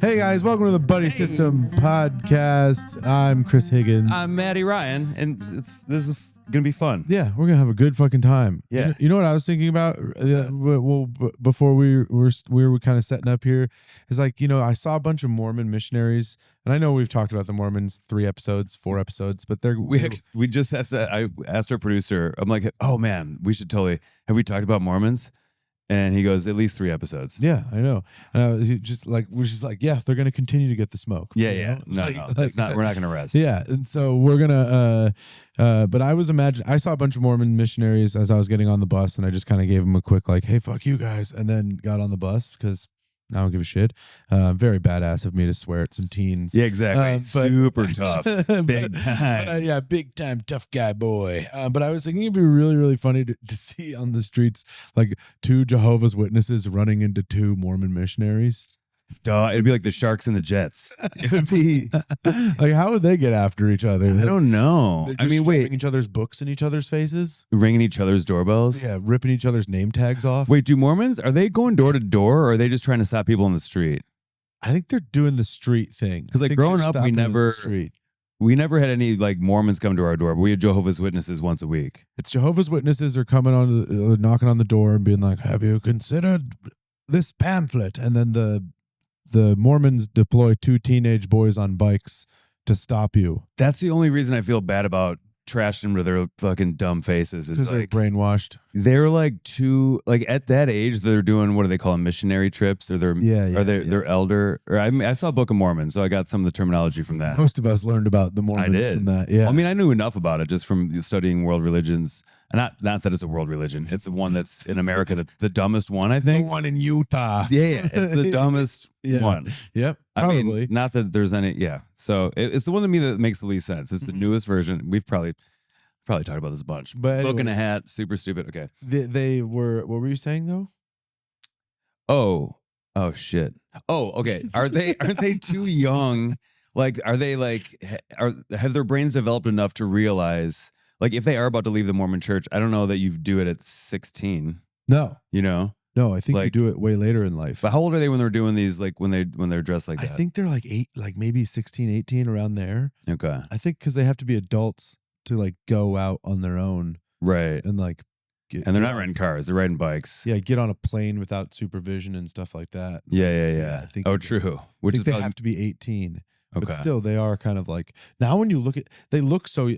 Hey guys, welcome to the Buddy System podcast. I'm Chris Higgins. I'm Matty Ryan, and this is gonna be fun. Yeah, we're gonna have a good fucking time. Yeah. You know what I was thinking about? Well, before we were kind of setting up here, is like, I saw a bunch of Mormon missionaries, and I know we've talked about the Mormons 4 episodes, but We just asked. I asked our producer. I'm like, oh man, we should totally. Have we talked about Mormons? And he goes, at least 3 episodes. Yeah, I know. We're just like, yeah, they're gonna continue to get the smoke. Yeah. No, it's not. We're not gonna rest. Yeah, and so we're gonna. But I saw a bunch of Mormon missionaries as I was getting on the bus, and I just kind of gave them a quick like, "Hey, fuck you guys," and then got on the bus because I don't give a shit. Very badass of me to swear at some teens. Yeah, exactly. Super tough, big time. Yeah, big time tough guy boy. But I was thinking it'd be really, really funny to see on the streets like 2 Jehovah's Witnesses running into 2 Mormon missionaries. Duh, it'd be like the Sharks and the Jets. It would be like, how would they get after each other? I don't know. I mean, wait, each other's books in each other's faces, ringing each other's doorbells. Yeah, ripping each other's name tags off. Wait, do Mormons, are they going door to door, or are they just trying to stop people in the street? I think they're doing the street thing. Because like growing up, we never had any like Mormons come to our door, but we had Jehovah's Witnesses once a week. It's Jehovah's Witnesses are coming on, knocking on the door and being like, "Have you considered this pamphlet?" And then the Mormons deploy 2 teenage boys on bikes to stop you. That's the only reason I feel bad about trashing them to their fucking dumb faces. Is because like, they're brainwashed. They're like like at that age, they're doing, what do they call them, missionary trips, or they're elder. Or I saw Book of Mormon, so I got some of the terminology from that. Most of us learned about the Mormons from that. Yeah, I mean, I knew enough about it just from studying world religions. Not that it's a world religion. It's the one that's in America that's the dumbest one, I think. The one in Utah. Yeah, it's the dumbest one. Yep, probably. I mean, not that there's any, So it's the one to me that makes the least sense. It's the newest version. We've probably talked about this a bunch. But anyway, Book and a hat, super stupid. Okay. They were, what were you saying though? Oh shit. Oh, okay. Aren't they too young? Like, are they like, have their brains developed enough to realize, like, if they are about to leave the Mormon church, I don't know that you do it at 16. No. No, I think you do it way later in life. But how old are they when they're doing these, like when they're dressed like that? I think they're like 8, like maybe 16, 18, around there. Okay. I think because they have to be adults to like go out on their own. Right. And like, and they're not renting cars, they're riding bikes. Yeah, get on a plane without supervision and stuff like that. Yeah. I think true. Which is they have to be 18. Okay. But still, they are kind of like, now when you look at, they look so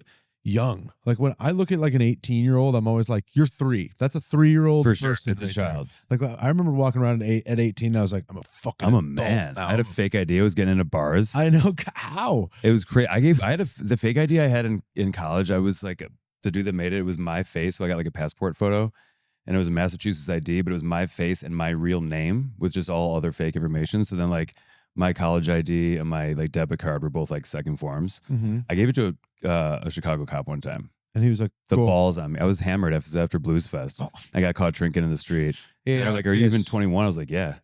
young. Like when I look at like an 18-year-old, I'm always like, you're 3. That's a 3-year-old for sure. person. It's a child. Like I remember walking around at 18, and I was like, I'm a man. Now. I had a fake idea. I was getting into bars. I know. How? It was crazy. The fake idea I had in college. I was like, the dude that made it was my face. So I got like a passport photo, and it was a Massachusetts ID, but it was my face and my real name with just all other fake information. So then like my college ID and my like debit card were both like second forms. Mm-hmm. I gave it to a Chicago cop one time. And he was like, the balls on me. I was hammered after Blues Fest. Oh. I got caught drinking in the street. Yeah. They're like, are you even 21? I was like, yeah.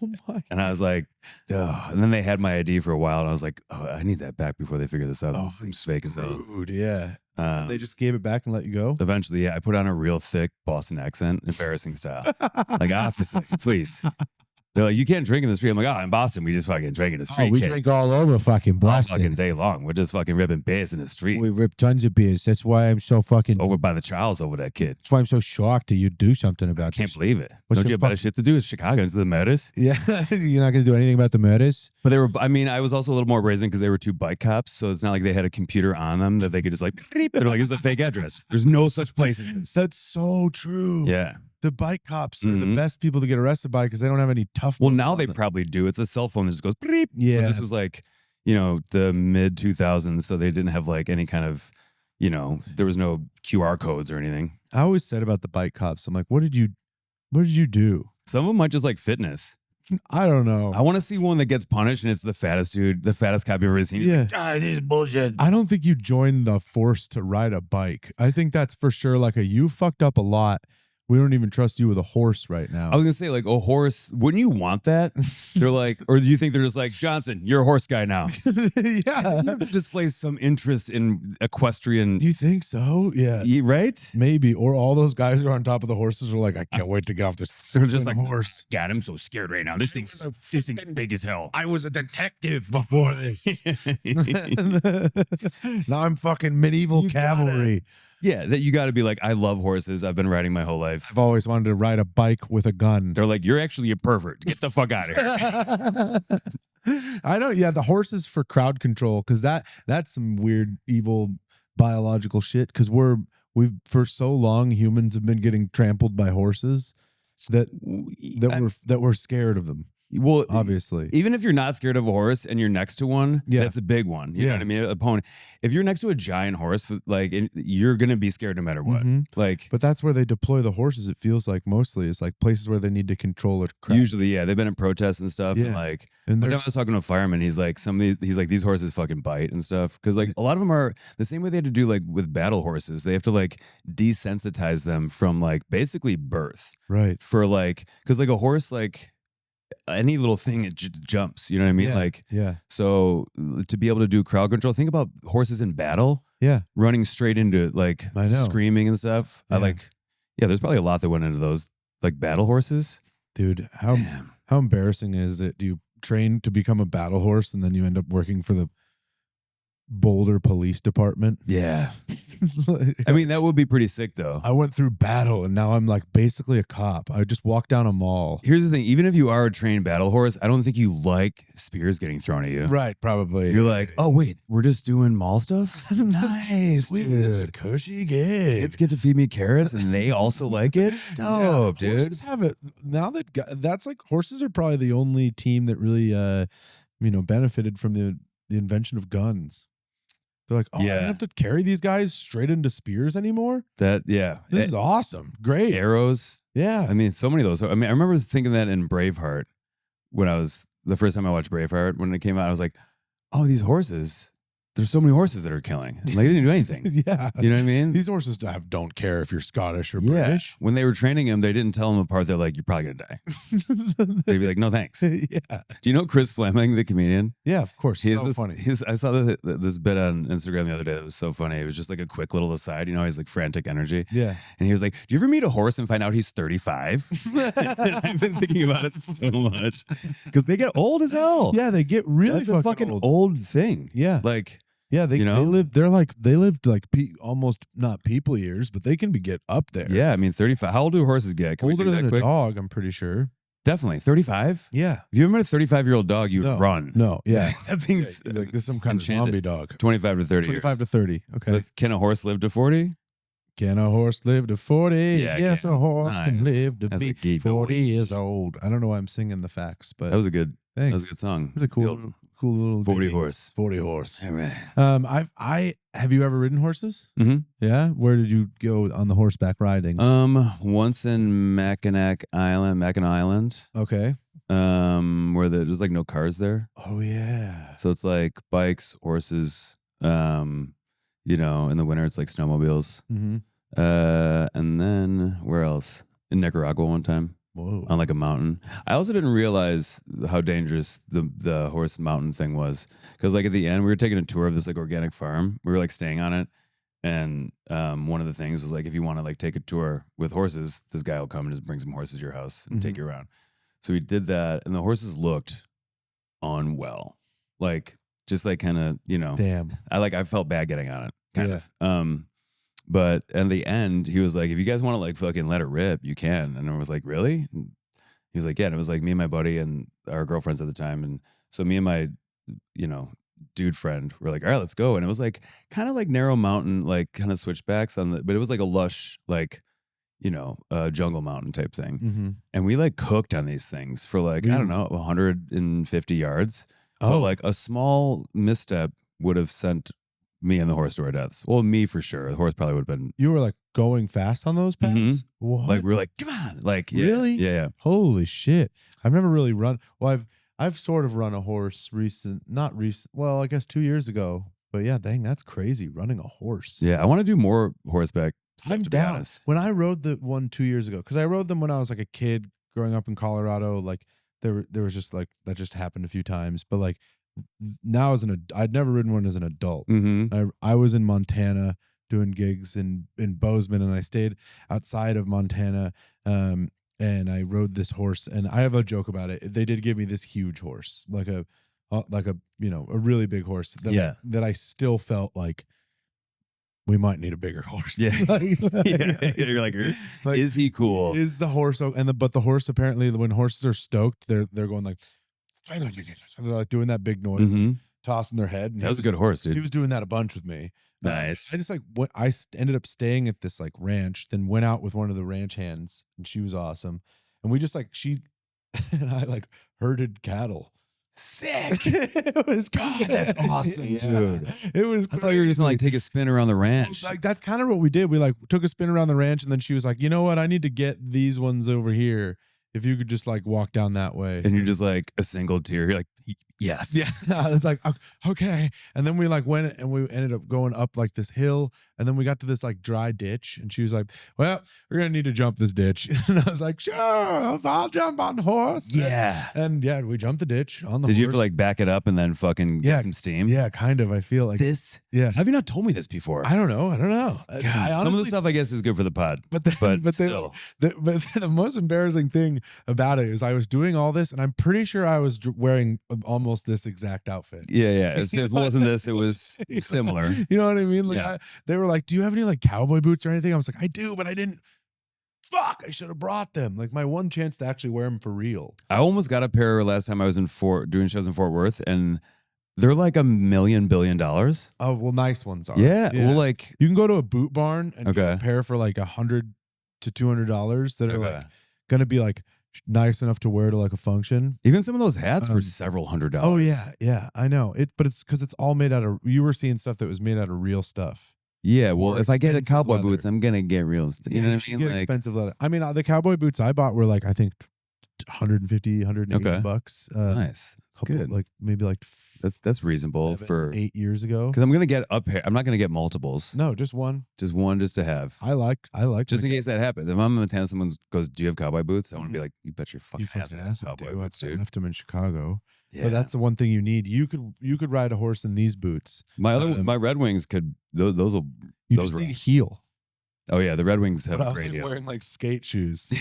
Oh my. And I was like, ugh. And then they had my ID for a while, and I was like, oh, I need that back before they figure this out. This seems fake as hell. Rude, yeah. They just gave it back and let you go? Eventually, yeah. I put on a real thick Boston accent, embarrassing style. Like, officer, please. They're like, you can't drink in the street. I'm like, in Boston, we just fucking drink in the street. We drink all over fucking Boston. All fucking day long. We're just fucking ripping beers in the street. We rip tons of beers. That's why I'm so fucking... Over by the Charles over that kid. That's why I'm so shocked that you do something about I can't believe it. Don't you have better shit to do? It's Chicago. It's the murders. Yeah. You're not going to do anything about the murders? But I was also a little more brazen because they were 2 bike cops. So it's not like they had a computer on them that they could just like, they're like, it's a fake address. There's no such place as this. That's so true. Yeah. The bike cops are the best people to get arrested by because they don't have any tough. Well, now they probably do. It's a cell phone that just goes beep. Yeah. But this was like, the mid 2000s, so they didn't have like any kind of, there was no QR codes or anything. I always said about the bike cops, I'm like, what did you do? Some of them might just like fitness. I don't know. I want to see one that gets punished and it's the fattest dude, the fattest cop you've ever seen. He's like, this is bullshit. I don't think you join the force to ride a bike. I think that's for sure like you fucked up a lot we don't even trust you with a horse right now. I was gonna say, like, a horse. Wouldn't you want that? They're like, or do you think they're just like, Johnson, you're a horse guy now? Yeah. You have to display some interest in equestrian. You think so? Yeah. Right? Maybe. Or all those guys who are on top of the horses are like, I can't wait to get off this just like, horse. God, I'm so scared right now. This thing's big as hell. I was a detective before this. Now I'm fucking medieval cavalry. Yeah, that you got to be like, I love horses. I've been riding my whole life. I've always wanted to ride a bike with a gun. They're like, you're actually a pervert. Get the fuck out of here. I know. Yeah, the horses for crowd control, because that's some weird, evil biological shit. Because we've for so long humans have been getting trampled by horses that we're scared of them. Well, obviously, even if you're not scared of a horse and you're next to one, that's a big one. You know what I mean? A pony. If you're next to a giant horse, like you're gonna be scared no matter what. Like, but that's where they deploy the horses. It feels like mostly it's like places where they need to control a crowd. Usually, yeah, they've been in protests and stuff. And like, one time I was talking to a fireman. He's like, he's like, these horses fucking bite and stuff. Because like a lot of them are the same way they had to do like with battle horses. They have to like desensitize them from like basically birth, right? For like, because like a horse like. Any little thing it jumps, you know what I mean? Like, so to be able to do crowd control, think about horses in battle, running straight into like screaming and stuff. There's probably a lot that went into those like battle horses. Dude, how embarrassing is it? Do you train to become a battle horse and then you end up working for the Boulder Police Department? Yeah. I mean, that would be pretty sick though. I went through battle and now I'm like basically a cop. I just walked down a mall. Here's the thing, even if you are a trained battle horse, I don't think you like spears getting thrown at you. Right, probably. You're like, oh wait, we're just doing mall stuff? Nice, sweet, dude. Cushy gig. Kids get to feed me carrots and they also like it? Dope, dude. Horses have it. Now that's like, horses are probably the only team that really benefited from the invention of guns. They're like, I don't have to carry these guys straight into spears anymore. This is awesome. Great. Arrows. Yeah. I mean, so many of those. I mean, I remember thinking that in Braveheart when the first time I watched Braveheart, when it came out, I was like, oh, these horses. There's so many horses that are killing. Like, they didn't do anything. Yeah. You know what I mean? These horses don't care if you're Scottish or British. When they were training him, they didn't tell him apart. They're like, you're probably going to die. They'd be like, no, thanks. Yeah. Do you know Chris Fleming, the comedian? Yeah, of course. He's so funny. I saw this bit on Instagram the other day that was so funny. It was just like a quick little aside. You know, he's like frantic energy. Yeah. And he was like, do you ever meet a horse and find out he's 35? I've been thinking about it so much. Because they get old as hell. Yeah, they get really fucking old thing. Yeah. Like... Yeah, they lived like almost not people years, but they can get up there. Yeah, I mean 35. How old do horses get? Can Older than a dog, I'm pretty sure. Definitely 35. Yeah. If you ever met a 35-year-old dog, you'd run. No, yeah, that thing's like this is some kind of zombie dog. 25 to 30. 25 to 30. Okay. But can a horse live to 40? Can a horse live to 40? Yeah, yes, a horse can live to be 40 years old. I don't know why I'm singing the facts, but that was a good. Thanks. That was a good song. It's a cool little 40 horse. 40 horse. All right. I have you ever ridden horses? Mm-hmm. Yeah. Where did you go on the horseback ridings? Once in Mackinac Island. Okay. Where there's like no cars there. Oh yeah. So it's like bikes, horses. In the winter it's like snowmobiles. Mm-hmm. And then where else? In Nicaragua one time. Whoa. On like a mountain. I also didn't realize how dangerous the horse mountain thing was, because like at the end we were taking a tour of this like organic farm. We were like staying on it, and one of the things was like, if you want to like take a tour with horses, this guy will come and just bring some horses to your house and take you around. So we did that, and the horses looked unwell, like just like kind of Damn. I felt bad getting on it kind of. But in the end, he was like, if you guys want to like fucking let it rip, you can. And I was like, really? And he was like, yeah. And it was like me and my buddy and our girlfriends at the time. And so me and my, dude friend were like, all right, let's go. And it was like kind of like narrow mountain, like kind of switchbacks but it was like a lush, like, jungle mountain type thing. Mm-hmm. And we like cooked on these things for like, I don't know, 150 yards. Oh, but like a small misstep would have sent me and the horse to our deaths. Well, me for sure. The horse probably would have been. You were like going fast on those paths? Mm-hmm. What? Like we were like, come on. Like, really? Yeah. Holy shit. I've never really run. Well, I've sort of run a horse not recent. Well, I guess 2 years ago. But yeah, dang, that's crazy running a horse. Yeah, I want to do more horseback stuff, I'm to be down. honest. When I rode the one 2 years ago, because I rode them when I was like a kid growing up in Colorado, like there was just like that just happened a few times. But like now I'd never ridden one as an adult. Mm-hmm. I was in Montana doing gigs in Bozeman, and I stayed outside of Montana. And I rode this horse, and I have a joke about it. They did give me this huge horse, like a a really big horse that I still felt like we might need a bigger horse. Yeah. Yeah. You're like, is he cool? Is the horse but the horse apparently when horses are stoked, they're going like they're like doing that big noise, tossing their head. And that was a good horse, dude. He was doing that a bunch with me. Nice. I just like ended up staying at this like ranch, then went out with one of the ranch hands, and she was awesome. And we just like she and I like herded cattle. Sick. It was God, that's awesome, dude. It was. I thought you were just gonna like take a spin around the ranch. Like that's kind of what we did. We like took a spin around the ranch, and then she was like, "You know what? I need to get these ones over here. If you could just like walk down that way." And you're just like a single tear. You're like, yes. Yeah. It's like, okay. And then we like went and we ended up going up like this hill, and then we got to this like dry ditch, and she was like, "Well, we're gonna need to jump this ditch." And I was like, "Sure, I'll jump on the horse." Yeah. And yeah, we jumped the ditch on the horse. Did you have to like back it up and then fucking get some steam? Yeah, kind of. I feel like this. Yeah. Have you not told me this before? I don't know. God, some of the stuff I guess is good for the pod. But still. But the most embarrassing thing about it is I was doing all this, and I'm pretty sure I was wearing almost this exact outfit. Yeah. It wasn't this. It was similar. You know what I mean? Like Yeah. they were like, "Do you have any like cowboy boots or anything?" I was like, "I do, but I didn't." Fuck! I should have brought them. Like my one chance to actually wear them for real. I almost got a pair last time I was doing shows in Fort Worth, and they're like $1 billion. Oh well, nice ones are. Yeah. Well, like you can go to a boot barn and get a Okay. pair for like $100 to $200 that are Okay. like gonna be like nice enough to wear to like a function. even some of those hats were several $100s. Oh yeah, I know it, but it's because it's all made out of. You were seeing stuff that was made out of real stuff. Yeah. Well, Or if I get a expensive cowboy leather. boots, I'm gonna get real. You know what I mean? Get Like, expensive leather. I mean, the cowboy boots I bought were like I think 150, 180 Okay. bucks. nice. That's good. Like maybe like That's reasonable 8 years ago. because I'm gonna get a pair. I'm not gonna get multiples. No, just one. Just one, just to have. I like Just in case that happens. If I'm in Montana, someone goes, "Do you have cowboy boots?" I want to be like, "You bet your fucking you ass I fucking have ass. cowboy Dude, boots, I dude." left them in Chicago. Yeah. But that's the one thing you need. You could ride a horse in these boots. my Red Wings could. Those will. You Those just need rock. heel. Oh yeah, the Red Wings have But I a was great like heel. wearing like skate shoes.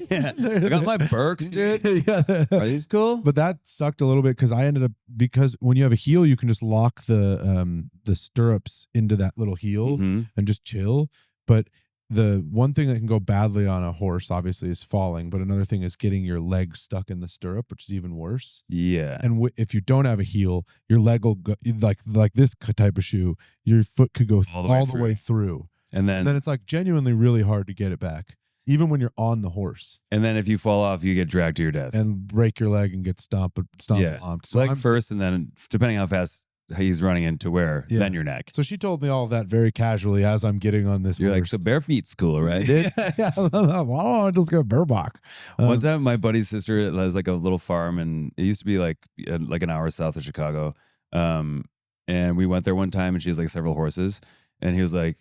Yeah, I got my Birks, dude. Yeah. Are these cool? But that sucked a little bit because when you have a heel, you can just lock the stirrups into that little heel Mhm. and just chill. But the one thing that can go badly on a horse, obviously, is falling. But another thing is getting your leg stuck in the stirrup, which is even worse. Yeah. And if you don't have a heel, your leg will go like this type of shoe. Your foot could go all the way through, And and then then it's like genuinely really hard to get it back, even when you're on the horse if you fall off, you get dragged to your death. and break your leg and get stomped. Yeah. So Leg I'm- first, and then depending how fast he's running into where, Yeah. then your neck. So she told me all of that very casually as I'm getting on this You're like, horse. so bare feet's cool, right, dude? Yeah. Oh, I just got Burbach. One time, my buddy's sister has like a little farm, and it used to be like an hour south of Chicago. And we went there one time, and she has like several horses, and he was like,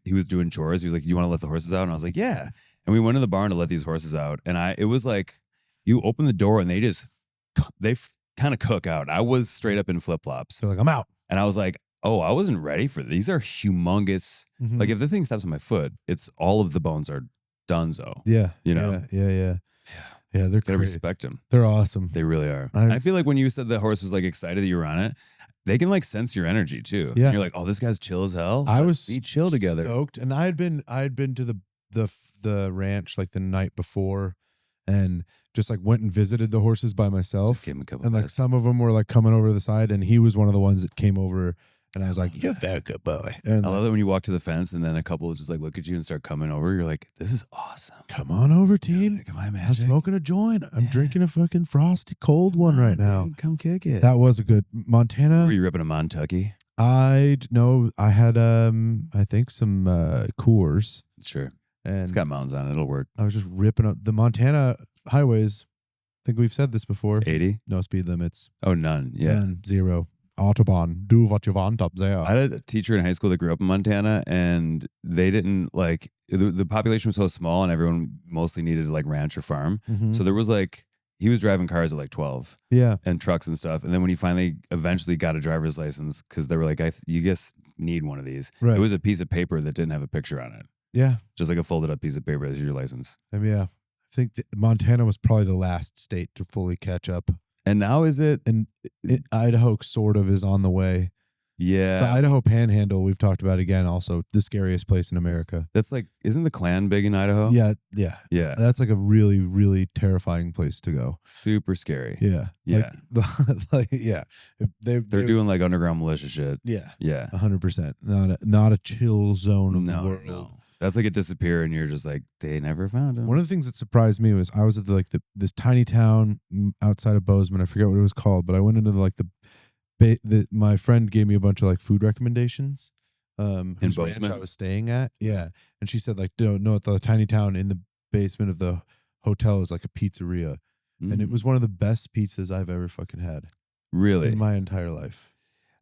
he was doing chores. He was like, "You want to let the horses out?" And I was like, "Yeah." And we went in the barn to let these horses out, and it was like, you open the door, and they kind of cook out. I was straight up in flip flops, So like, I'm out. and I was like, "Oh, I wasn't ready for these. Are humongous. Mhm. Like if the thing steps on my foot, it's all of the bones are donezo. Yeah. You know? Yeah. They're Gotta crazy. respect them. They're awesome. They really are. I- I feel like when you said the horse was like excited that you were on it, they can like sense your energy too. Yeah. And you're like, oh, this guy's chill as hell. I Let's was be chill together. Stoked, and I had been to the ranch like the night before, and just like went and visited the horses by myself. Just gave him a couple And like pets. some of them were like coming over to the side, and he was one of the ones that came over, and I was like, "You're a good boy." And I love that when you walk to the fence and then a couple just like look at you and start coming over. You're like, this is awesome. come on over, team. Like, am I I'm magic? smoking a joint. I'm drinking a fucking frosty cold one right now. Dude, come kick it. That was a good Montana. Were you ripping a Montucky? I had I think some Coors, Sure. and It's got mountains on it. It'll work. I was just ripping up the Montana highways. I think we've said this before. 80? No speed limits. Oh, none. Yeah. None, zero. Autobahn. Do what you want up there. I had a teacher in high school that grew up in Montana, and they didn't like the population was so small, and everyone mostly needed like ranch or farm. Mhm. So there was like he was driving cars at like 12 Yeah. and trucks and stuff. And then when he finally eventually got a driver's license, because they were like, you guys need one of these. Right. It was a piece of paper that didn't have a picture on it, Yeah. just like a folded up piece of paper as your license. I mean, yeah. I think Montana was probably the last state to fully catch up. And now is it? And Idaho sort of is on the way. Yeah. The Idaho Panhandle, we've talked about again, also the scariest place in America. That's like, isn't the Klan big in Idaho? Yeah. Yeah. That's like a really, really terrifying place to go. Super scary. Yeah. Yeah. Yeah. They're doing like underground militia shit. Yeah. Yeah. 100%. Not a chill zone of the world. No. That's like a disappear, and you're just like, they never found him. One of the things that surprised me was I was at this tiny town outside of Bozeman. I forget what it was called, but I went into my friend gave me a bunch of like food recommendations. In whose ranch Bozeman? I was staying at. Yeah. And she said like, no, at the tiny town in the basement of the hotel is like a pizzeria. And it was one of the best pizzas I've ever fucking had really in my entire life.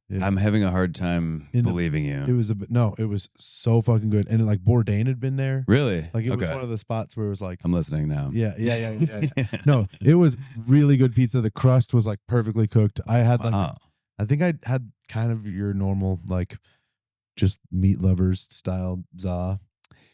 Yeah. I'm having a hard time believing you. It was it was so fucking good. And like Bourdain had been there. Really? Like it was one of the spots where it was like, I'm listening now. yeah. No, it was really good pizza. The crust was like perfectly cooked. I had I think I had kind of your normal like just meat lovers style za.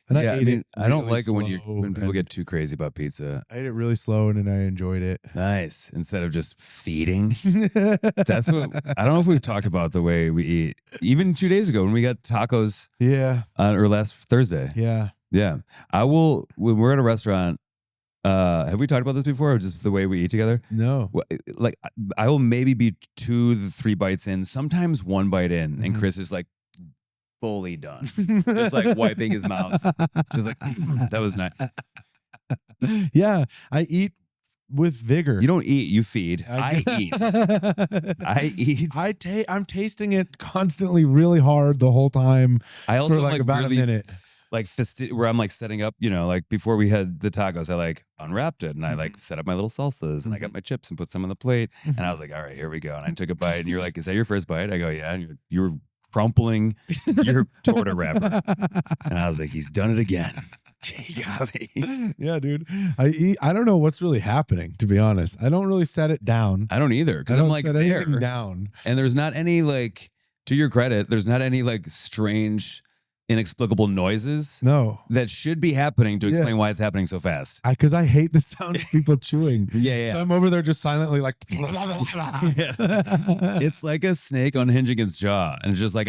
And yeah, I ate it. I don't really like it when slow people get too crazy about pizza. I ate it really slow and I enjoyed it. Nice. Instead of just feeding. That's what I don't know if we've talked about the way we eat. Even 2 days ago when we got tacos. Yeah. Or last Thursday. Yeah. Yeah. I will when we're at a restaurant. Have we talked about this before, or just the way we eat together? No. Like I will maybe be 2 to 3 bites in, sometimes 1 bite in, and Chris is like fully done, just like wiping his mouth, just like that was nice. Yeah, I eat with vigor. You don't eat, you feed. I eat. I eat. I'm tasting it constantly, really hard the whole time. I also for like about really, a minute. Like where I'm like setting up, like before we had the tacos, I like unwrapped it and I like set up my little salsas and I got my chips and put some on the plate and I was like, all right, here we go. And I took a bite and you're like, is that your first bite? I go, yeah. And you were crumpling your torta wrapper. And I was like, he's done it again. He got me. Yeah, dude. I don't know what's really happening, to be honest. I don't really set it down. I don't either. Because I don't I'm like set there. anything down. And there's not any like, to your credit, there's not any like strange inexplicable noises that should be happening to explain why it's happening so fast. Because I hate the sound of people chewing. Yeah. So I'm over there just silently like. It's like a snake unhinging its jaw, and it's just like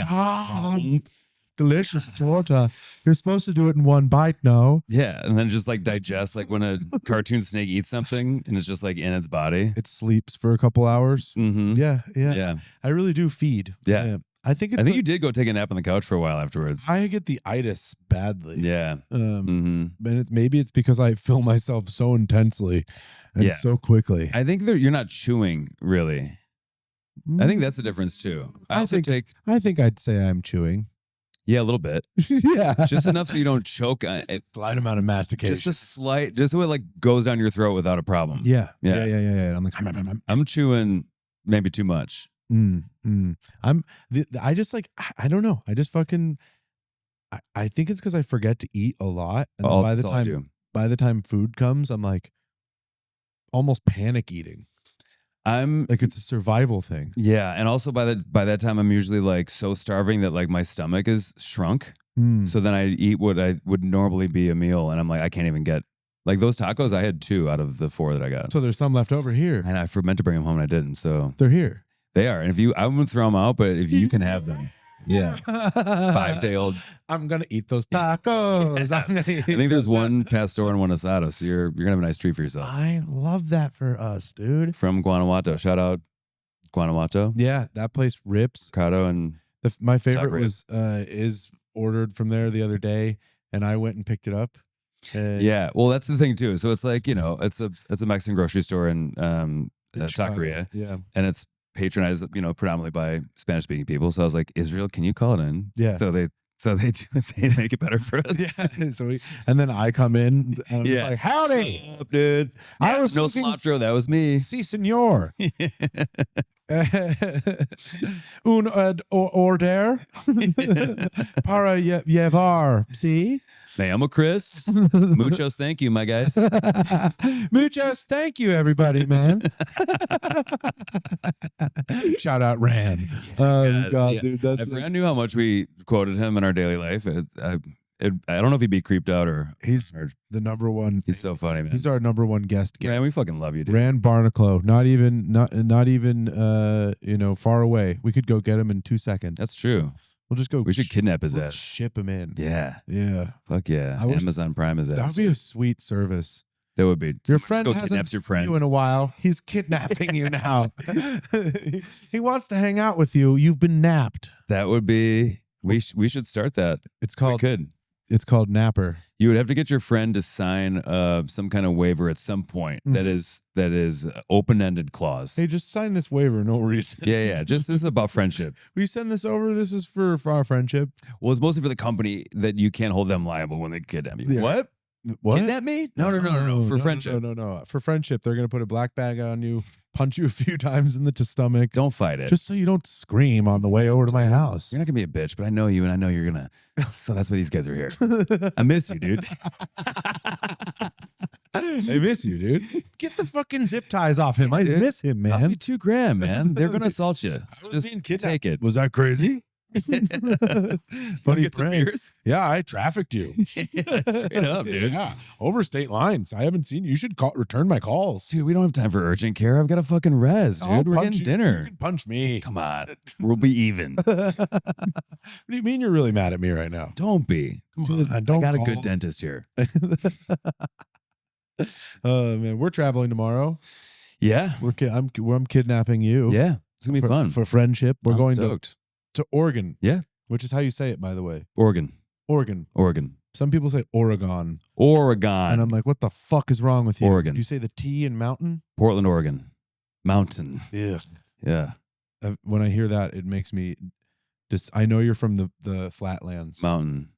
delicious torta. You're supposed to do it in 1 bite, no? Yeah, and then just like digest, like when a cartoon snake eats something and it's just like in its body. It sleeps for a couple hours. Mm-hmm. Yeah. I really do feed. Yeah. I think you did go take a nap on the couch for a while afterwards. I get the itis badly. Yeah. And maybe it's because I fill myself so intensely and so quickly. I think you're not chewing really. I think that's the difference too. I think I'd say I'm chewing. Yeah, a little bit. Yeah. Just enough so you don't choke on it. Slight amount of mastication. Just so it like goes down your throat without a problem. Yeah. I'm like, I'm chewing maybe too much. I just like, I don't know. I just fucking, I think it's because I forget to eat a lot. And then by the time food comes, I'm like almost panic eating. I'm like, it's a survival thing. Yeah. And also by that time, I'm usually like so starving that like my stomach is shrunk. So then I eat what I would normally be a meal. And I'm like, I can't even get like those tacos. I had 2 out of the 4 that I got. So there's some left over here. And I meant to bring them home and I didn't. So they're here. They are. And I wouldn't throw them out, but if you can have them. Yeah. 5-day-old. I'm going to eat those tacos. I think there's 1 pastor and 1 asado. So you're going to have a nice treat for yourself. I love that for us, dude. From Guanajuato. Shout out Guanajuato. Yeah. That place rips. Cado and my favorite is ordered from there the other day and I went and picked it up. Yeah. Well, that's the thing too. So it's like, it's a Mexican grocery store in Taqueria. Yeah. And it's patronized, predominantly by Spanish-speaking people. So I was like, Israel, can you call it in? Yeah. So they make it better for us. Yeah. And then I come in and I'm like, howdy, what's up, dude. I was no cilantro. That was me. Si, senor. Un order para llevar. See? Me llamo Chris. Muchos thank you, my guys. Muchos thank you, everybody, man. Shout out Ran. God, yeah. dude. That's If I knew how much we quoted him in our daily life, I don't know if he'd be creeped out or he's the number one. He's so funny, man. He's our number one guest. Man, we fucking love you, dude. Rand Barnacle, not even far away. We could go get him in 2 seconds. That's true. We'll just go. We should kidnap his ass. Ship him in. Yeah. Yeah. Fuck yeah. Amazon Prime his ass. That would be a sweet service. That would be. Your friend go hasn't kidnaps your friend. seen you in a while. He's kidnapping you now. He wants to hang out with you. You've been napped. That would be. We should start that. It's called. We could. It's called Napper. You would have to get your friend to sign some kind of waiver at some point that is open-ended clause. Hey, just sign this waiver, no reason. Yeah. Just this is about friendship. Will you send this over? This is for our friendship. Well, it's mostly for the company that you can't hold them liable when they kidnap you. Yeah. What? Kidnap me? No. For friendship. No. For friendship, they're gonna put a black bag on you, punch you a few times in the stomach. Don't fight it. Just so you don't scream on the way over to my house. You're not gonna be a bitch, but I know you, and I know you're gonna. So that's why these guys are here. I miss you, dude. I miss you, dude. Get the fucking zip ties off him. I miss him, man. Cost me $2,000, man. They're gonna assault you. So just take it. Was that crazy? Funny get some beers? Yeah, I trafficked you. Yeah, straight up, dude. Yeah, over state lines. I haven't seen you. You should return my calls. Dude, we don't have time for urgent care. I've got a fucking res, dude. We're getting dinner. You can punch me. Come on. We'll be even. What do you mean you're really mad at me right now? Don't be. Come on. I got a good dentist here. Oh, man. We're traveling tomorrow. Yeah. I'm kidnapping you. Yeah. It's going to be fun. For friendship. We're going to Oregon. Yeah. Which is how you say it, by the way. Oregon. Oregon. Some people say Oregon. And I'm like, what the fuck is wrong with you? Oregon. Do you say the T in mountain? Portland, Oregon. Mountain. Yeah. Yeah. When I hear that, it makes me just, I know you're from the flatlands. Mountain.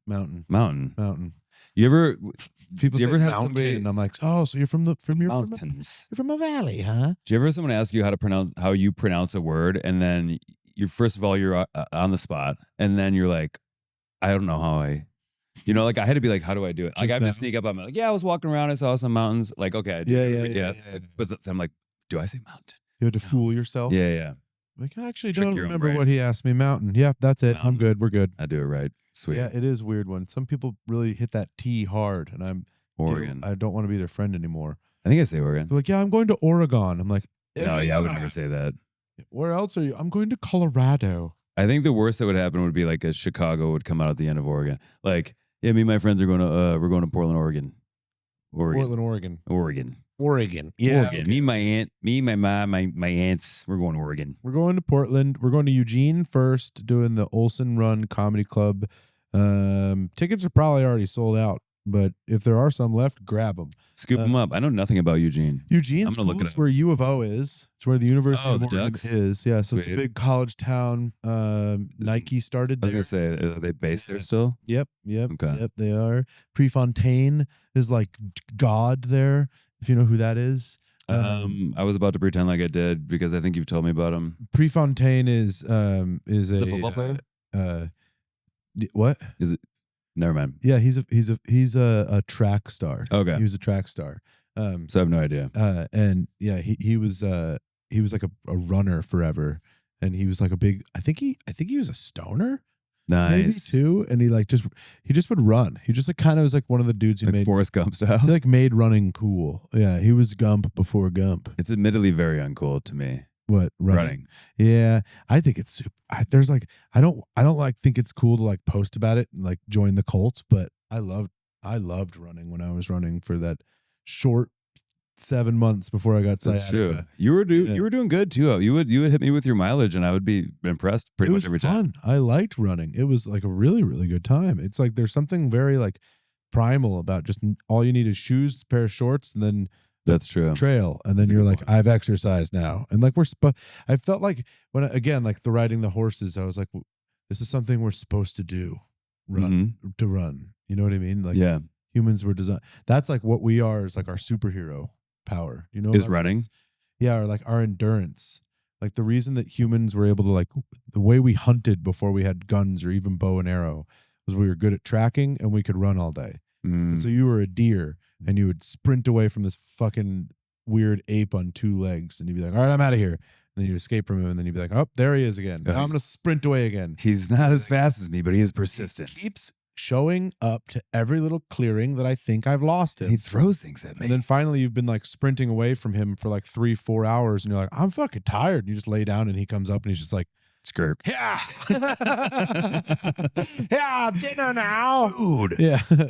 You ever people do you say ever have mountain, somebody, and I'm like, oh, so you're from mountains. You're from a valley, huh? Do you ever have someone ask you how you pronounce a word, and then first of all you're on the spot, and then you're like, I don't know how I had to be like, how do I do it? Like I have to sneak up. I'm like, yeah, I was walking around, I saw some mountains. Like, okay, I did. Yeah. But I'm like, do I say mountain? You had to fool yourself. Yeah. Like, I actually Trick don't your own remember brain. what he asked me. Mountain. Yeah, that's it. Mountain. I'm good. We're good. I do it right. Sweet. Yeah, it is a weird one. Some people really hit that T hard, and I'm Oregon. I don't want to be their friend anymore. I think I say Oregon. They're like, yeah, I'm going to Oregon. I'm like, No, yeah, I would never say that. Where else are you? I'm going to Colorado. I think the worst that would happen would be like a Chicago would come out at the end of Oregon. Like, yeah, me and my friends are going to we're going to Portland, Oregon. Oregon. Yeah. Oregon. Okay. Me, my mom, my aunts, we're going to Oregon. We're going to Portland. We're going to Eugene first, doing the Olson Run Comedy Club. Tickets are probably already sold out, but if there are some left, grab them. Scoop them up. I know nothing about Eugene. Eugene's cool. It's where U of O is. It's where the University of Oregon Ducks? is. Yeah, so Sweet. it's a big college town. Nike started I there. was going to say, are they based there still? Yep, Okay. they are. Prefontaine is like God there, if you know who that is. I was about to pretend like I did because I think you've told me about him. Prefontaine is a The football player? What? Is it? Never mind. Yeah, he's a track star. Okay. He was a track star. So I have no idea. And yeah, he was like a runner forever, and he was like a big. I think he was a stoner. Nice. Maybe too, and he just would run. He just like kind of was like one of the dudes who Like made Forrest Gump style. He like made running cool. Yeah, he was Gump before Gump. It's admittedly very uncool to me. What running? Yeah, I think it's super. There's like I don't like think it's cool to like post about it and like join the cult, but I loved running when I was running for that short 7 months before I got sciatica. That's true. You were doing good too. You would hit me with your mileage, and I would be impressed pretty much every time. It was fun. I liked running. It was like a really, really good time. It's like there's something very like primal about just all you need is shoes, a pair of shorts, and then that's true. Trail, and then you're like, point. I've exercised now, and like I felt like when like the riding the horses, I was like, this is something we're supposed to do, run. You know what I mean? Like, yeah, humans were designed. That's like what we are. Is like our superhero power. You know, is running. Yeah, or like our endurance. Like the reason that humans were able to like the way we hunted before we had guns or even bow and arrow was we were good at tracking and we could run all day. And so you were a deer and you would sprint away from this fucking weird ape on 2 legs and you'd be like, all right, I'm out of here. And then you'd escape from him and then you'd be like, oh, there he is again. Now I'm going to sprint away again. He's not as fast as me, but he is persistent. He keeps showing up to every little clearing that I think I've lost him. He throws things at me. And then finally you've been like sprinting away from him for like 3-4 hours and you're like, I'm fucking tired. And you just lay down and he comes up and he's just like, skirt. yeah. Yeah, dinner now. Food. Yeah. And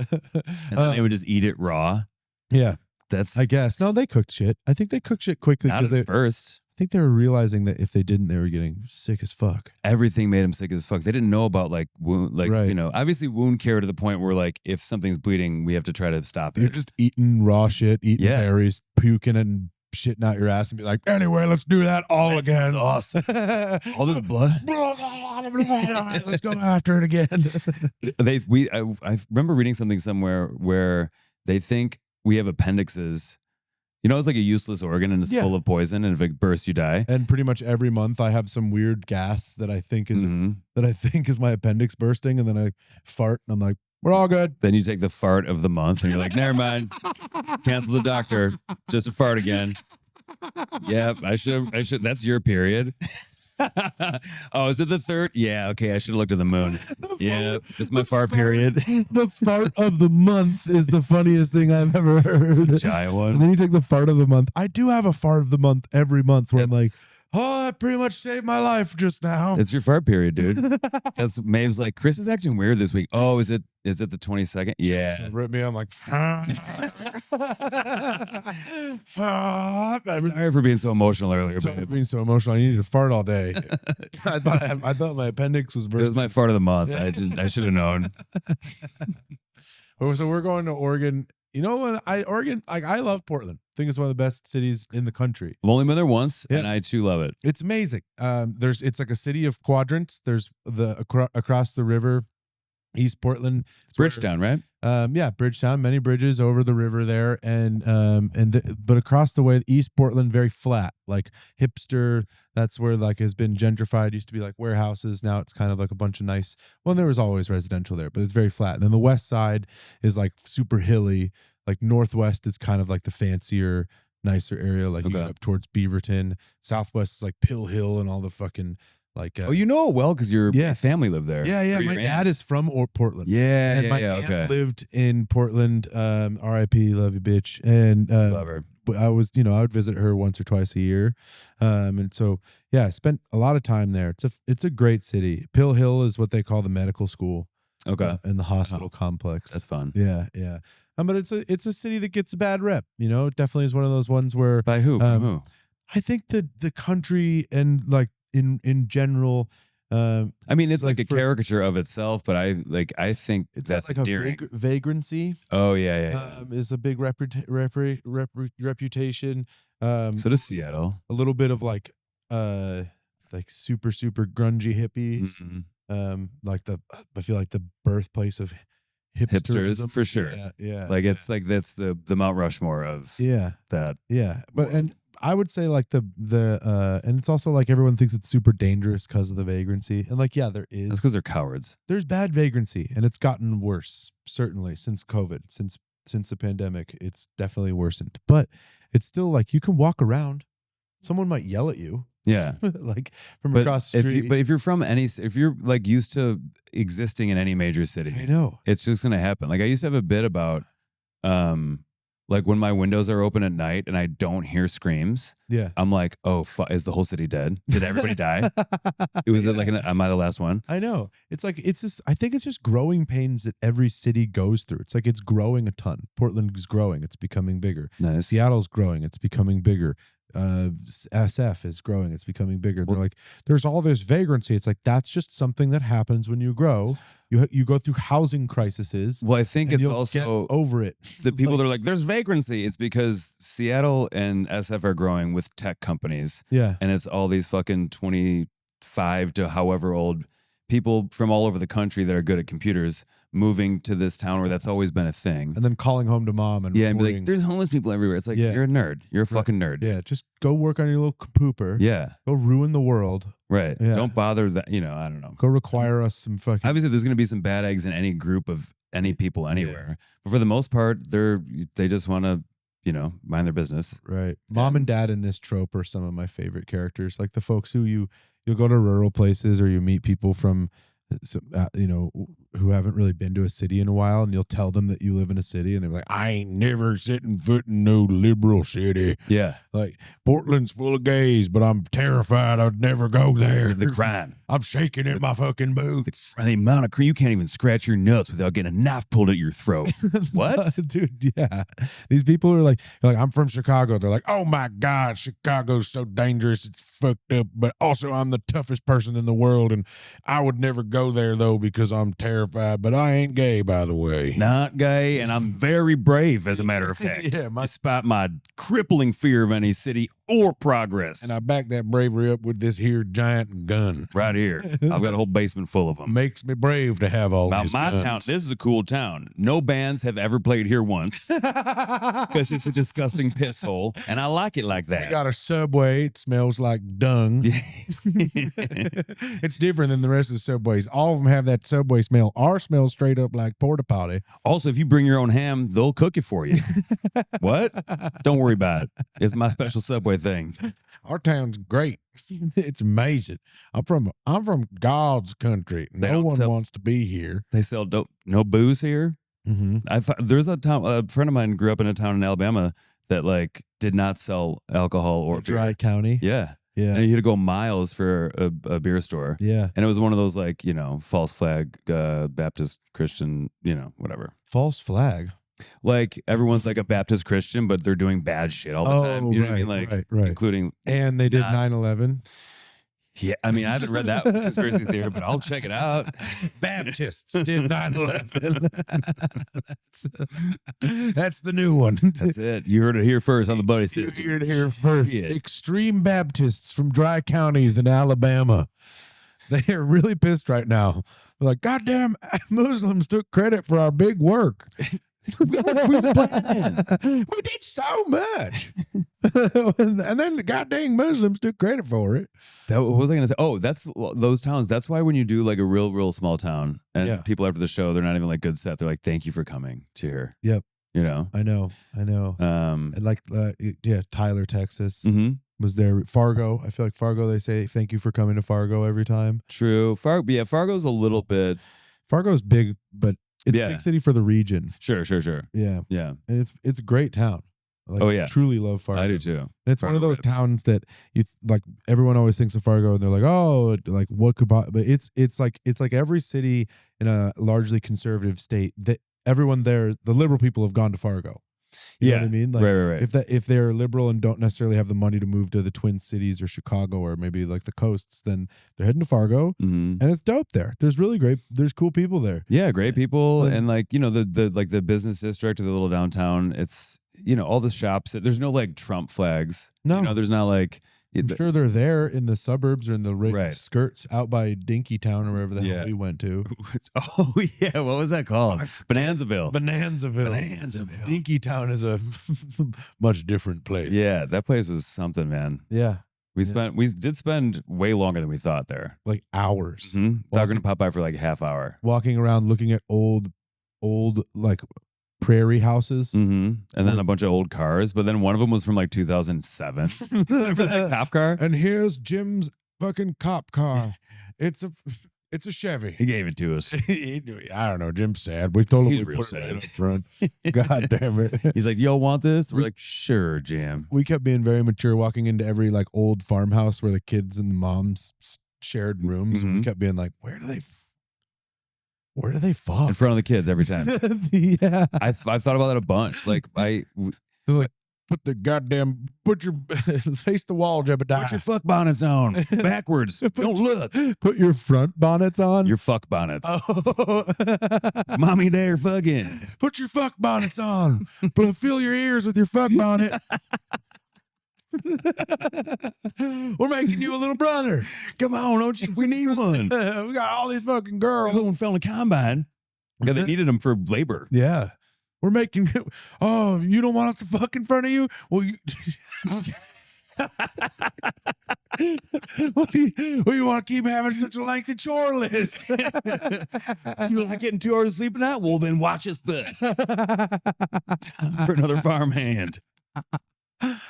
then they would just eat it raw. Yeah. That's I guess. No, they cooked shit. I think they cooked shit quickly not because at first. I think they were realizing that if they didn't, they were getting sick as fuck. Everything made them sick as fuck. They didn't know about like wound, like Right. you know, obviously wound care to the point where like if something's bleeding, we have to try to stop You're it. just eating raw shit, eating Yeah. berries, puking and shitting out your ass and be like, anyway, let's do that all again. Sounds awesome. All this blood. Let's go after it again. I remember reading something somewhere where they think we have appendixes. You know, it's like a useless organ and it's Yeah. full of poison, and if it bursts, you die. And pretty much every month I have some weird gas that I think is my appendix bursting, and then I fart and I'm like, we're all good. Then you take the fart of the month, and you're like, never mind, cancel the doctor, just a fart again. Yeah, I should. That's your period. Oh, is it the 3rd? Yeah, okay, I should have looked at the moon. Yeah, it's my fart period. The fart of the month is the funniest thing I've ever heard. Giant one. And then you take the fart of the month. I do have a fart of the month every month where I'm like, oh, that pretty much saved my life just now. It's your fart period, dude. That's Maeve's like, Chris is acting weird this week. Oh, is it the 22nd? Yeah. Rip me, I'm like, Sorry for being so emotional earlier, Sorry babe. for being so emotional. I needed to fart all day. I thought my appendix was It was bursting. my fart of the month. I should have known. So we're going to Oregon. You know what? Oregon, like I love Portland. I think it's one of the best cities in the country. I've only been there once, Yeah. and I too love it. It's amazing. It's like a city of quadrants. There's across the river, East Portland. It's Bridgetown, right? Yeah, Bridgetown, many bridges over the river there, but across the way, East Portland, very flat, like hipster. That's where like has been gentrified. Used to be like warehouses. Now it's kind of like a bunch of nice. Well, there was always residential there, but it's very flat. And then the west side is like super hilly. Like northwest is kind of like the fancier, nicer area. Like you get up towards Beaverton. Southwest is like Pill Hill and all the fucking like. Oh, you know it well because your Yeah. family lived there. Yeah. Or your My dad aunts. is from Portland. Yeah, And yeah, my yeah. aunt Okay. lived in Portland. R.I.P. Love you, bitch. And Love her. I would visit her once or twice a year. And so yeah, I spent a lot of time there. It's a great city. Pill Hill is what they call the medical school. Okay. In the hospital complex. That's fun. Yeah. But it's a city that gets a bad rep. You know, it definitely is one of those ones where By who? From who? I think that the country and like in general. I mean, it's like a for- caricature of itself, but I think It's that's like a endearing. vagrancy. Oh yeah. Is a big reputation. So does Seattle. A little bit of like super grungy hippies. Mhm. I feel like the birthplace of hipsterism. Hipsters for sure. Yeah. Like it's like that's the Mount Rushmore of that. Yeah. And I would say like and it's also like everyone thinks it's super dangerous because of the vagrancy. And like, yeah, there is. That's because they're cowards. There's bad vagrancy and it's gotten worse, certainly since COVID, since the pandemic, it's definitely worsened. But it's still like you can walk around. Someone might yell at you. Yeah. Like from across the street. If you're like used to existing in any major city, I know. it's just gonna happen. Like I used to have a bit about like when my windows are open at night and I don't hear screams, Yeah. I'm like, oh, is the whole city dead? Did everybody die? It was like, am I the last one? I know. It's like, I think it's just growing pains that every city goes through. It's like it's growing a ton. Portland is growing. It's becoming bigger. Nice. Seattle's growing. It's becoming bigger. SF is growing. It's becoming bigger. They're like, there's all this vagrancy. It's like, that's just something that happens when you grow. You go through housing crises. Well, I think and it's you'll also get over it. the people that are like, there's vagrancy. It's because Seattle and SF are growing with tech companies. Yeah. And it's all these fucking 25 to however old people from all over the country that are good at computers moving to this town where that's always been a thing. And then calling home to mom and And be like, there's homeless people everywhere. It's like, you're a nerd. You're a fucking nerd. Yeah, just go work on your little pooper. Yeah. Go ruin the world. Right. Yeah. Don't bother that, I don't know. Go require us some fucking... Obviously, there's going to be some bad eggs in any group of any people anywhere. Yeah. But for the most part, they just want to, mind their business. Right. Mom and dad in this trope are some of my favorite characters. Like the folks who you'll go to rural places or you meet people from, who haven't really been to a city in a while, and you'll tell them that you live in a city, and they're like, I ain't never setting foot in no liberal city. Yeah. Like, Portland's full of gays, but I'm terrified I'd never go there. The crime. I'm shaking in my fucking boots. The amount of cream, you can't even scratch your nuts without getting a knife pulled at your throat. What? Dude, yeah. These people are like, I'm from Chicago. They're like, oh my God, Chicago's so dangerous. It's fucked up. But also, I'm the toughest person in the world. And I would never go there, though, because I'm terrified. But I ain't gay, by the way. Not gay. And I'm very brave, as a matter of fact. Yeah, despite my crippling fear of any city or progress. And I back that bravery up with this here giant gun. Right here. I've got a whole basement full of them. Makes me brave to have all these my guns. town, this is a cool town. No bands have ever played here once because it's a disgusting piss hole, and I like it like that. We got a Subway. It smells like dung. It's different than the rest of the Subways. All of them have that Subway smell. Ours smells straight up like porta potty. Also, if you bring your own ham, they'll cook it for you. What? Don't worry about it. It's my special Subway thing. Our town's great. It's amazing. I'm from God's country. No one wants to be here. They sell no booze here. Mm-hmm. There's a friend of mine grew up in a town in Alabama that like did not sell alcohol or Dry County. Yeah. Yeah. And you had to go miles for a beer store. Yeah. And it was one of those like, false flag Baptist Christian, whatever. False flag. Like everyone's like a Baptist Christian, but they're doing bad shit all the time. You know what I mean? Like, right. Including. And they did 9/11. Yeah, I mean, I haven't read that conspiracy theory, but I'll check it out. Baptists did 9/11. That's the new one. That's it. You heard it here first on the Buddy System. You heard it here first. Extreme Baptists from dry counties in Alabama. They are really pissed right now. They're like, goddamn, Muslims took credit for our big work. We did so much. And then the goddamn Muslims took credit for it. What was I going to say? Oh, that's those towns. That's why when you do like a real small town and people after the show, they're not even like good set. They're like, thank you for coming to here. Yep. I know. And like, Tyler, Texas was there. Fargo. I feel like Fargo, they say, thank you for coming to Fargo every time. True. Fargo's a little bit. Fargo's big, but it's a big city for the region. Sure. Yeah. Yeah. And it's a great town. Like, I truly love Fargo. I do too. And it's Fargo one of those towns that you like. Everyone always thinks of Fargo, and they're like, "Oh, like what could?" But it's like every city in a largely conservative state that everyone there, the liberal people, have gone to Fargo. You know what I mean? Like, right. If they're liberal and don't necessarily have the money to move to the Twin Cities or Chicago or maybe like the coasts, then they're heading to Fargo, and it's dope there. There's cool people there. Yeah, great people, and like the business district or the little downtown. It's all the shops. There's no like Trump flags. No, there's not like. I'm sure they're there in the suburbs or in the skirts out by Dinkytown or wherever the hell we went to. Oh, yeah. What was that called? Bonanzaville. Dinkytown is a much different place. Yeah, that place was something, man. Yeah. We did spend way longer than we thought there. Like hours. Mm-hmm. They're going to pop by for like a half hour. Walking around looking at old like prairie houses. And then a bunch of old cars. But then one of them was from like 2007. Remember that cop car? And here's Jim's fucking cop car. It's a Chevy. He gave it to us. I don't know. Jim's sad. We told him we put it up front. God damn it. He's like, y'all want this? We're like, sure, Jim. We kept being very mature, walking into every like old farmhouse where the kids and the moms shared rooms. We kept being like, where do they fuck? In front of the kids every time. Yeah. I've thought about that a bunch. Like put your face the wall, Jebediah. Put your fuck bonnets on. Backwards. Don't look. Put your front bonnets on. Your fuck bonnets. Oh. Mommy and Dad are fucking. Put your fuck bonnets on. Fill your ears with your fuck bonnet. We're making you a little brother. Come on, don't you? We need one. We got all these fucking girls. Someone fell in a combine. Yeah, they needed them for labor. Yeah. We're making, oh, you don't want us to fuck in front of you? Well, you, you want to keep having such a lengthy chore list? You like getting 2 hours of sleep at night? Well, then watch us fuck. Time for another farmhand.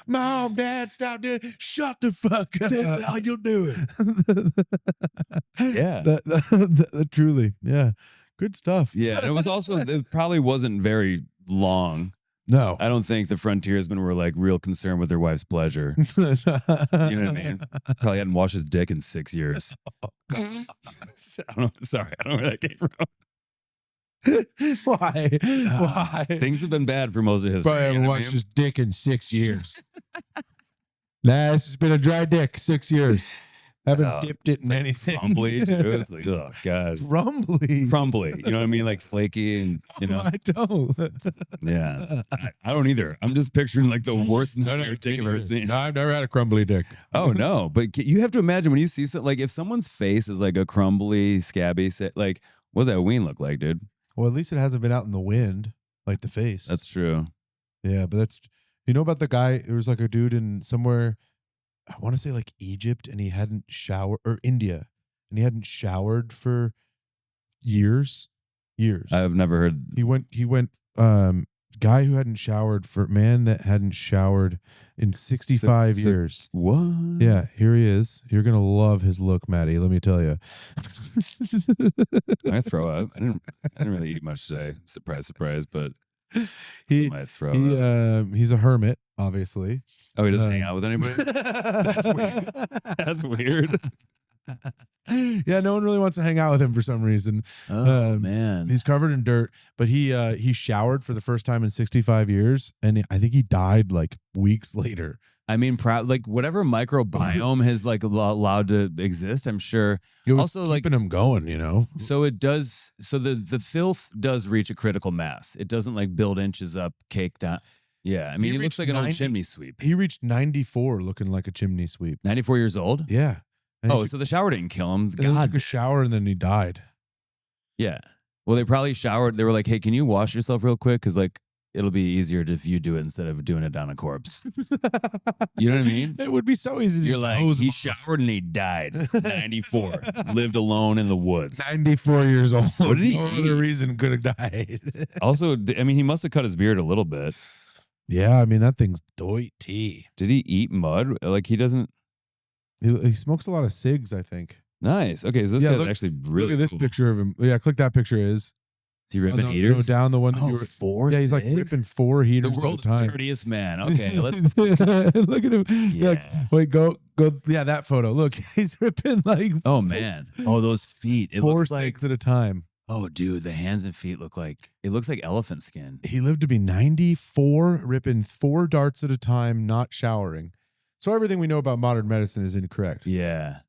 Mom, Dad, stop doing it. Shut the fuck up. That's how you'll do it. Yeah. Truly. Yeah. Good stuff. Yeah. And it was also, it probably wasn't very long. No. I don't think the frontiersmen were like real concerned with their wife's pleasure. You know what I mean? Probably hadn't washed his dick in 6 years. I don't know. Sorry. I don't know where that came from. Why? Why? Things have been bad for most of history. Probably haven't washed his dick in 6 years. Nah, it's been a dry dick 6 years. Haven't dipped it in anything. Crumbly, too. It's like, oh, God. Crumbly. You know what I mean? Like flaky and, you know. I don't. Yeah. I don't either. I'm just picturing like the worst dick I've ever seen. No, I've never had a crumbly dick. Oh, no. But you have to imagine when you see something, like if someone's face is like a crumbly, scabby, like, what does that ween look like, dude? Well, at least it hasn't been out in the wind, like the face. That's true. Yeah, but that's, you know about the guy, there was like a dude in somewhere, I want to say like Egypt, and he hadn't showered, or India, and he hadn't showered for years. I've never heard. He went, guy who hadn't showered, for man that hadn't showered in 65 years. What? Yeah, here he is. You're going to love his look, Matty. Let me tell you. I throw up. I didn't really eat much today. Surprise, but He might throw up. He's a hermit, obviously. Oh, he doesn't hang out with anybody? That's weird. That's weird. Yeah, no one really wants to hang out with him for some reason. Oh, man. He's covered in dirt, but he showered for the first time in 65 years, and I think he died like weeks later. I mean, like whatever microbiome has like allowed to exist, I'm sure. It was also like keeping him going, you know. So it does. So the filth does reach a critical mass. It doesn't like build inches up, cake down. Yeah, I mean, he looks like an old chimney sweep. He reached 94, looking like a chimney sweep. 94 years old. Yeah. Oh, so the shower didn't kill him. God, he took a shower and then he died. Yeah. Well, they probably showered. They were like, "Hey, can you wash yourself real quick? Because like it'll be easier if you do it instead of doing it down a corpse." You know what I mean? It would be so easy to You're like, he showered and he died. 94. Lived alone in the woods. 94 years old. What did he No other reason could have died. Also, I mean, he must have cut his beard a little bit. Yeah, I mean, that thing's doity. Did he eat mud? Like he doesn't. He smokes a lot of cigs, I think. Nice. Okay, so this guy's actually really Look at this cool. picture of him. Yeah, click that picture. Is he ripping no, eaters? No, down the one that you were. 4 Yeah, he's like cigs? ripping 4 heaters The world's at a time. dirtiest man. Okay, let's Look at him. Yeah. Like, wait, go. Yeah, that photo. Look, he's ripping like. Oh man. Oh, those feet. It 4 looks like. cigs at a time. Oh, dude, the hands and feet look like. It looks like elephant skin. He lived to be 94, ripping 4 darts at a time, not showering. So everything we know about modern medicine is incorrect. Yeah.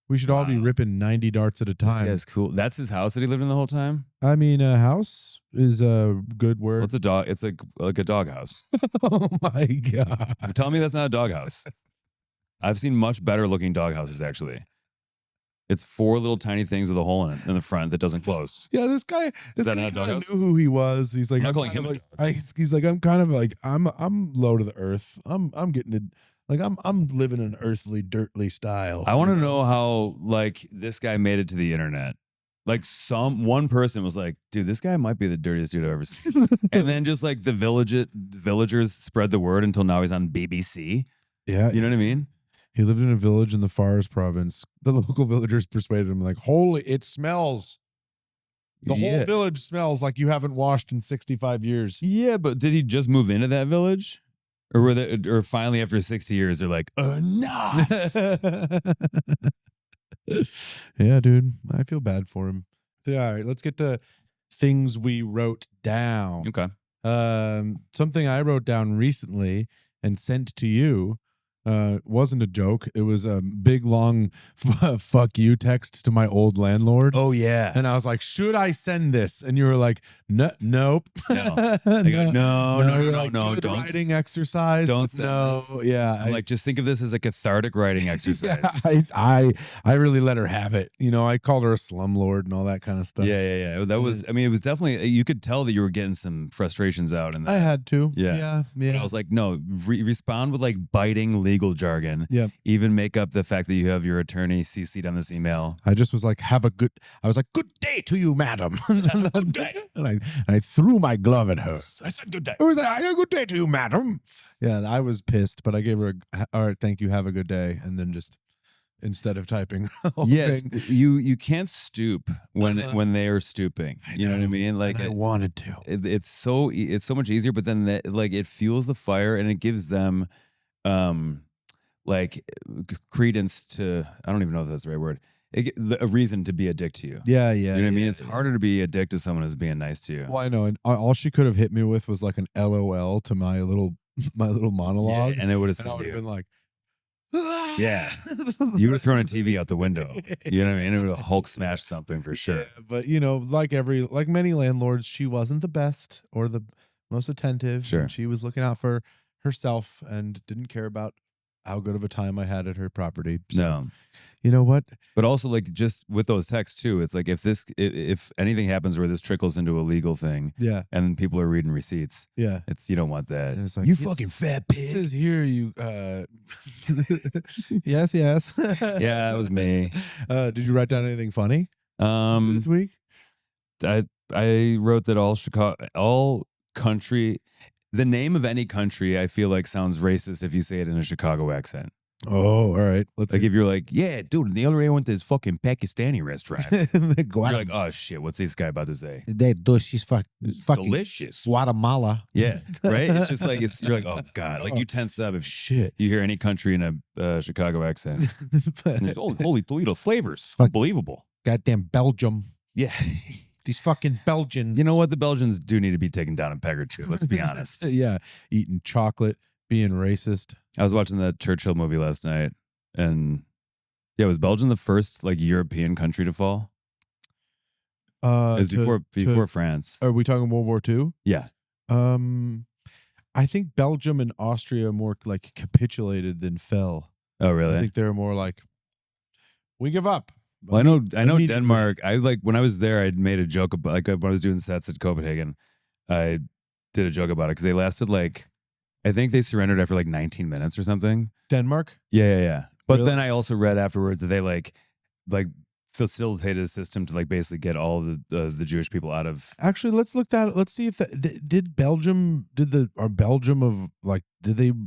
We should all be ripping 90 darts at a This time. guy's cool. That's his house that he lived in the whole time? I mean, a house is a good word. What's a dog? It's like a dog house. Oh my God. Tell me that's not a dog house. I've seen much better looking dog houses, actually. It's 4 little tiny things with a hole in it in the front that doesn't close. Yeah, this guy that not a dog kinda house? knew who he was. He's like, I'm not calling kind him of a like, he's like, I'm kind of like, I'm low to the earth. I'm getting it. Like I'm living an earthly, dirtly style. I want to know how like this guy made it to the internet. Like one person was like, dude, this guy might be the dirtiest dude I've ever seen. And then just like the villagers spread the word until now he's on BBC. Yeah. You know what I mean? He lived in a village in the Fars province. The local villagers persuaded him, like, holy, it smells. The whole village smells like you haven't washed in 65 years. Yeah, but did he just move into that village? Or finally after 60 years, they're like, enough. Yeah, dude. I feel bad for him. Yeah, all right, let's get to things we wrote down. Okay. Something I wrote down recently and sent to you Wasn't a joke. It was a big long fuck you text to my old landlord. Oh yeah. And I was like, should I send this? And you were like, nope. No. No, Good don't. writing exercise. Don't but no. this. Yeah. I'm like, just think of this as a cathartic writing exercise. I really let her have it. You know, I called her a slumlord and all that kind of stuff. Yeah. That was, I mean, it was definitely, you could tell that you were getting some frustrations out in that. I had to. Yeah. But I was like, no, respond with like biting legal jargon. Yeah. Even make up the fact that you have your attorney CC'd on this email. I just was like, good day to you, madam. Good day. And I threw my glove at her. I said good day. It was like, good day to you, madam. Yeah, I was pissed, but I gave her all right, thank you, have a good day. And then just, instead of typing. Yes, you can't stoop when they are stooping. You know what I mean? Like I wanted to. It's so much easier, but then like it fuels the fire and it gives them like credence to, I don't even know if that's the right word. A reason to be a dick to you. Yeah. You know what I mean? It's harder to be a dick to someone who's being nice to you. Well, I know, and all she could have hit me with was like an LOL to my little monologue, and it would have been like, yeah, you would have thrown a TV out the window. You know what I mean? It would have Hulk smashed something for sure. Yeah, but you know, like many landlords, she wasn't the best or the most attentive. Sure, and she was looking out for herself and didn't care about how good of a time I had at her property. So, no. You know what? But also, like, just with those texts too, it's like if anything happens where this trickles into a legal thing, yeah, and people are reading receipts, yeah, you don't want that. It's like, you fucking fat pig. This is here, you. Yes. Yeah, that was me. Did you write down anything funny? This week, I wrote that all country. The name of any country, I feel like, sounds racist if you say it in a Chicago accent. Oh, all right. Let's like if you're like, yeah, dude, the other day I went to this fucking Pakistani restaurant. You're like, oh shit, what's this guy about to say? She's fucking delicious. Guatemala. Yeah, right. It's just like you're like, oh god, like you tense up if shit you hear any country in a Chicago accent. And it's, holy Toledo flavors, unbelievable. Goddamn Belgium. Yeah. These fucking Belgians. You know what? The Belgians do need to be taken down a peg or two. Let's be honest. Yeah. Eating chocolate, being racist. I was watching that Churchill movie last night, and yeah, was Belgium the first like European country to fall? It was before France. Are we talking World War II? Yeah. I think Belgium and Austria more like capitulated than fell. Oh, really? I think they're more like, we give up. Well, I know Denmark. I like when I was there, I'd made a joke about like when I was doing sets at Copenhagen. I did a joke about it because they lasted like, I think they surrendered after like 19 minutes or something. Denmark? Yeah. But Really? then I also read afterwards that they like facilitated a system to like basically get all the Jewish people out of. Actually, let's see if did Belgium did they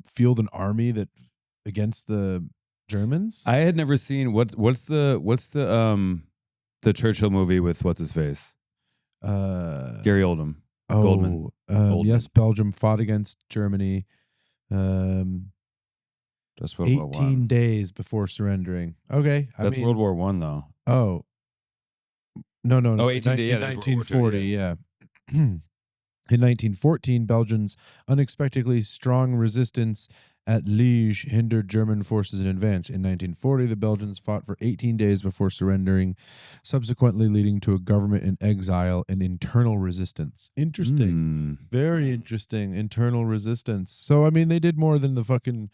field an army that against the Germans? I had never seen what's the Churchill movie with what's his face? Gary Oldman. Goldman. Yes, Belgium fought against Germany. Just World War 18 days before surrendering. Okay, that's World War I though. Oh, no. Oh, 18 days. Yeah, 1940. Yeah. In 1914, Belgium's unexpectedly strong resistance at Liege hindered German forces in advance. In 1940, the Belgians fought for 18 days before surrendering, subsequently leading to a government in exile and internal resistance. Interesting. Very interesting. Internal resistance. So, I mean, they did more than the fucking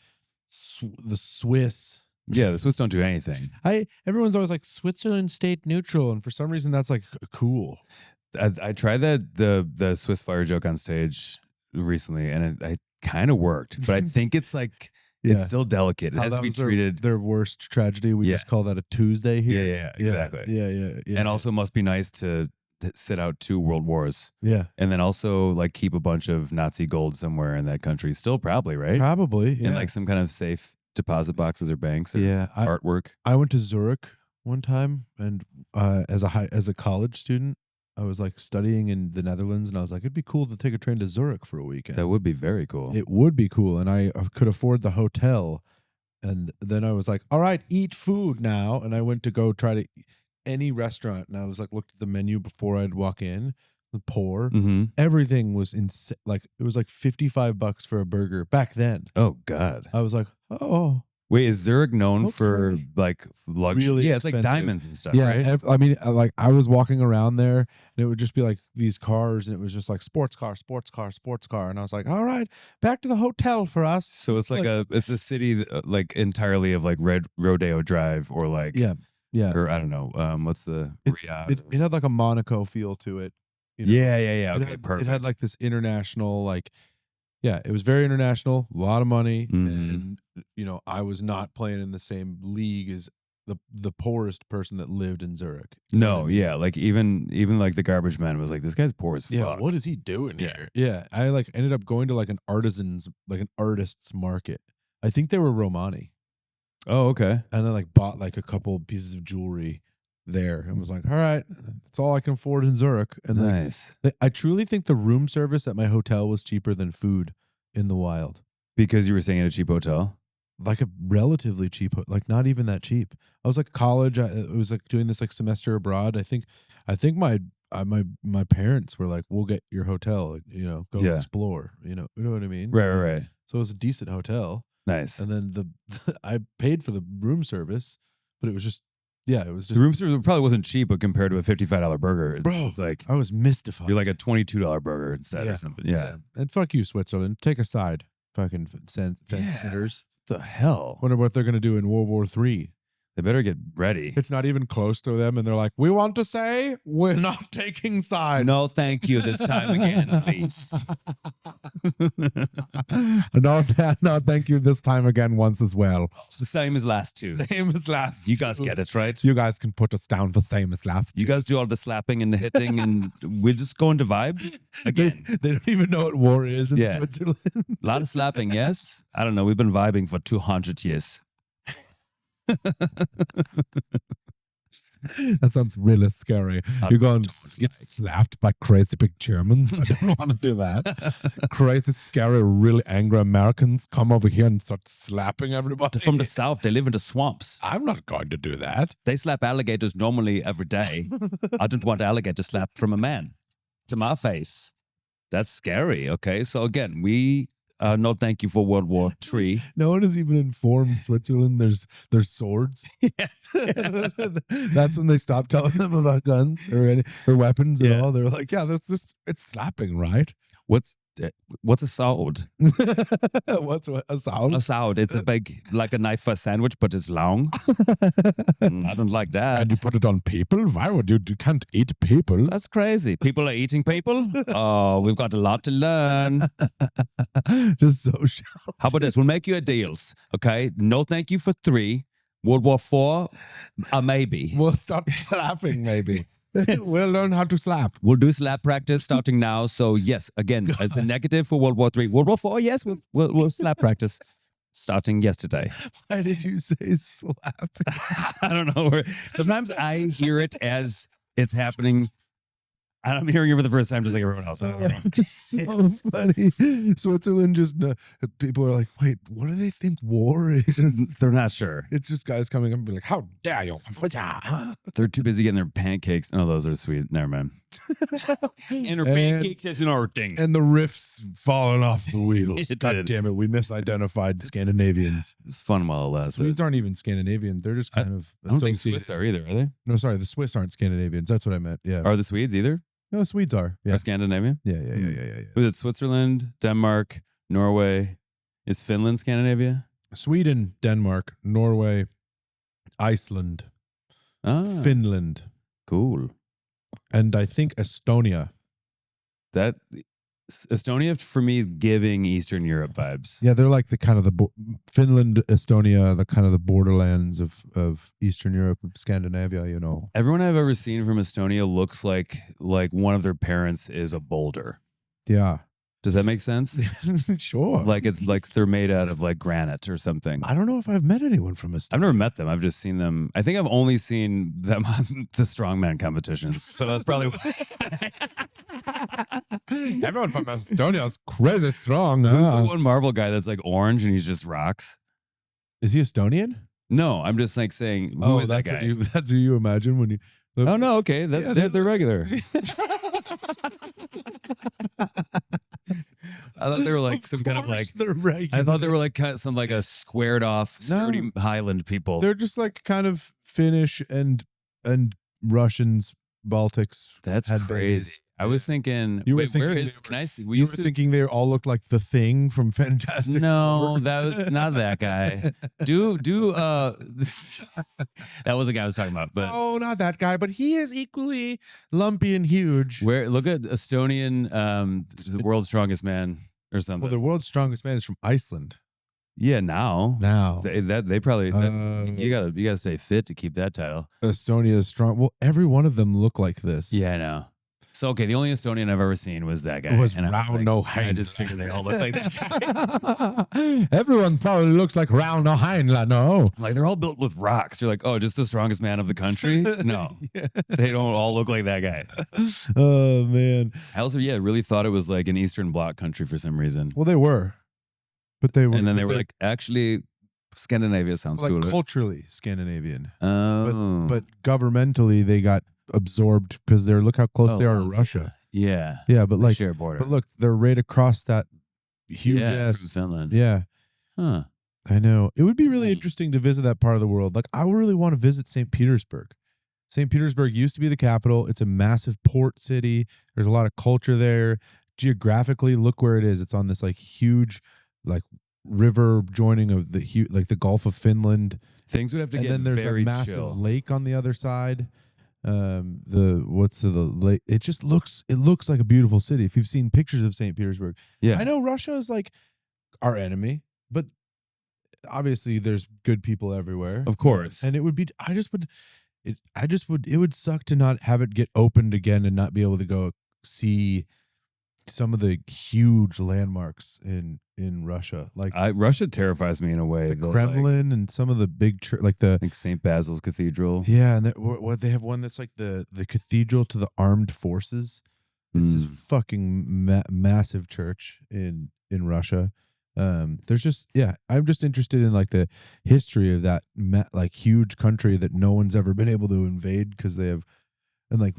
the Swiss. Yeah, the Swiss don't do anything. Everyone's always like, Switzerland stayed neutral, and for some reason that's like cool. I tried the Swiss fire joke on stage recently, and it kind of worked, but I think it's like it's still delicate. It has to be treated their worst tragedy. We just call that a Tuesday here. Yeah, exactly. Yeah. And also must be nice to sit out 2 world wars. Yeah. And then also like keep a bunch of Nazi gold somewhere in that country. Still probably, right? Probably. Yeah. In like some kind of safe deposit boxes or banks or artwork. I went to Zurich one time, and as a college student, I was like studying in the Netherlands, and I was like, it'd be cool to take a train to Zurich for a weekend. That would be very cool. It would be cool, and I could afford the hotel. And then I was like, all right, eat food now. And I went to go try to any restaurant, and I was like, looked at the menu before I'd walk in. poor. Mm-hmm. Everything was like it was like $55 for a burger back then. Oh God. I was like, oh, Wait, is Zurich known for Okay. like luxury? Really Yeah, it's like expensive. diamonds and stuff, yeah. right? I mean, like I was walking around there, and it would just be like these cars, and it was just like sports car, sports car, sports car, and I was like, all right, back to the hotel for us. So it's like it's a city like entirely of like Rodeo Drive or like Yeah. or I don't know what's the It had like a Monaco feel to it. You know? yeah. It Okay, had, perfect. It had like this international, like, yeah, it was very international, a lot of money, Mhm. and I was not playing in the same league as the poorest person that lived in Zurich. You know what No, I mean? yeah, like even like the garbage man was like, this guy's poor as fuck. Yeah, what is he doing Yeah. here? Yeah, I like ended up going to like an artist's market. I think they were Romani, Oh, okay. and I like bought like a couple pieces of jewelry there, and was like, all right, that's all I can afford in Zurich. And then Nice. I truly think the room service at my hotel was cheaper than food in the wild. Because you were staying at a cheap hotel? Like a relatively cheap, like not even that cheap. I was like college. I was like doing this like semester abroad. I think my parents were like, "We'll get your hotel, like, go Yeah. explore." You know what I mean? Right. So it was a decent hotel, Nice. and then I paid for the room service, but it was just it was The just room service probably wasn't cheap, but compared to a $55 burger, it's like I was mystified. you're like a $22 burger instead or something. Yeah. And fuck you, Switzerland. Take a side, fucking fence Yeah. sitters. What the hell? Wonder what they're gonna do in World War III. They better get ready. It's not even close to them, and they're like, "We want to say we're not taking sides." No, thank you this time again, please. No, thank you this time again once as well. The same as last two. Same as last. You guys get it, right? You guys can put us down for same as last. You guys do all the slapping and the hitting, and we're just going to vibe again. They don't even know what war is in Yeah. Switzerland. A lot of slapping, yes? I don't know. We've been vibing for 200 years. That sounds really scary. You're going to get slapped by crazy big Germans. I don't want to do that. Crazy, scary, really angry Americans come over here and start slapping everybody. From the south, they live in the swamps. I'm not going to do that. They slap alligators normally every day. I don't want alligator slapped from a man to my face. That's scary, okay? So again, we no thank you for World War III. No one has even informed Switzerland there's swords. That's when they stopped telling them about guns or weapons at all. They're like, yeah, it's slapping, right? What's a sword? What's a sound? A sword. It's a big, like a knife for a sandwich, but it's long. I don't like that. And you put it on people? Why would you can't eat people? That's crazy. People are eating people? Oh, we've got a lot to learn. Just so shallow. How about this? We'll make you a deals, okay? No thank you for 3. World War IV, a maybe. We'll start slapping, maybe. We'll learn how to slap. We'll do slap practice starting now. So yes, again, it's a negative for World War III. World War IV, yes, we'll slap practice starting yesterday. Why did you say slap? I don't know. Sometimes I hear it as it's happening. And I'm hearing it for the first time just like everyone else. I don't know. It's so funny. Switzerland just, people are like, wait, what do they think war is? They're not sure. It's just guys coming up and be like, how dare you? They're too busy getting their pancakes. Oh, those are sweet. Never mind. And her pancakes is our thing. And the riffs falling off the wheels. It God did. damn it. We misidentified Scandinavians. It's fun while it lasts. Swedes aren't even Scandinavian. They're just kind of. I don't think associated- Swiss are either, are they? No, sorry. The Swiss aren't Scandinavians. That's what I meant. Yeah. Are the Swedes either? No, the Swedes are. Yeah. Are Scandinavian? Yeah. Was it Switzerland, Denmark, Norway? Is Finland Scandinavia? Sweden, Denmark, Norway, Iceland, Ah, Finland, cool. and I think Estonia. That Estonia for me is giving Eastern Europe vibes. Yeah, they're like the kind of Finland, Estonia, the kind of the borderlands of Eastern Europe, Scandinavia. You know. Everyone I've ever seen from Estonia looks like one of their parents is a boulder. Yeah. Does that make sense? Sure. Like it's like they're made out of like granite or something. I don't know if I've met anyone from Estonia. I've never met them. I've just seen them. I think I've only seen them on the strongman competitions. So that's probably why. Everyone from Estonia is crazy strong. Who's the one Marvel guy that's like orange and he's just rocks? Is he Estonian? No, I'm just like saying, who is that that's guy? that's who you imagine when you. Oh no, okay, they're regular. I thought they were like some kind of like. They're regular. I thought they were like kind of some like a squared off, sturdy Highland people. They're just like kind of Finnish and Russians, Baltics. That's had crazy. babies. I was thinking. You were wait, thinking where they is? were- Can I see? We You used were to. thinking they all looked like the Thing from Fantastic No, Four. that was not that guy. Do that was the guy I was talking about. But No, not that guy, but he is equally lumpy and huge. where? Look at Estonian, the world's strongest man or something. Well, the world's strongest man is from Iceland. Yeah, now they probably you gotta stay fit to keep that title. Estonia is strong. Well, every one of them look like this. Yeah, I know. So okay, the only Estonian I've ever seen was that guy. It was and I was like, Rauno I just figured they all look like that guy. Everyone probably looks like Rauno Heinla, Like they're all built with rocks. You're like, oh, just the strongest man of the country? No, they don't all look like that guy. Oh man. I also really thought it was like an Eastern Bloc country for some reason. Well, they were, but they were, And then they were like, actually, Scandinavia sounds like cooler. culturally Scandinavian, Oh, but governmentally they got absorbed because look how close they are to Russia. Yeah, Yeah, but like, share a border. but look, they're right across that huge from ass. Finland. Yeah, Huh. I know. It would be really Hmm. interesting to visit that part of the world. Like, I really want to visit St. Petersburg. St. Petersburg used to be the capital. It's a massive port city. There's a lot of culture there. Geographically, look where it is. It's on this like huge, like river joining of like the Gulf of Finland. Things would have to And get then there's very a massive chill. lake on the other side. The lake? It looks like a beautiful city. If you've seen pictures of St. Petersburg, Yeah, I know Russia is like our enemy, but obviously there's good people everywhere. of course. And it would be it would suck to not have it get opened again and not be able to go see some of the huge landmarks in Russia, like Russia terrifies me in a way. the Kremlin and some of the big like the like St. Basil's Cathedral. yeah, and what they have one that's like the cathedral to the armed forces. It's this fucking massive church in Russia. There's just I'm just interested in like the history of that like huge country that no one's ever been able to invade because they have, and like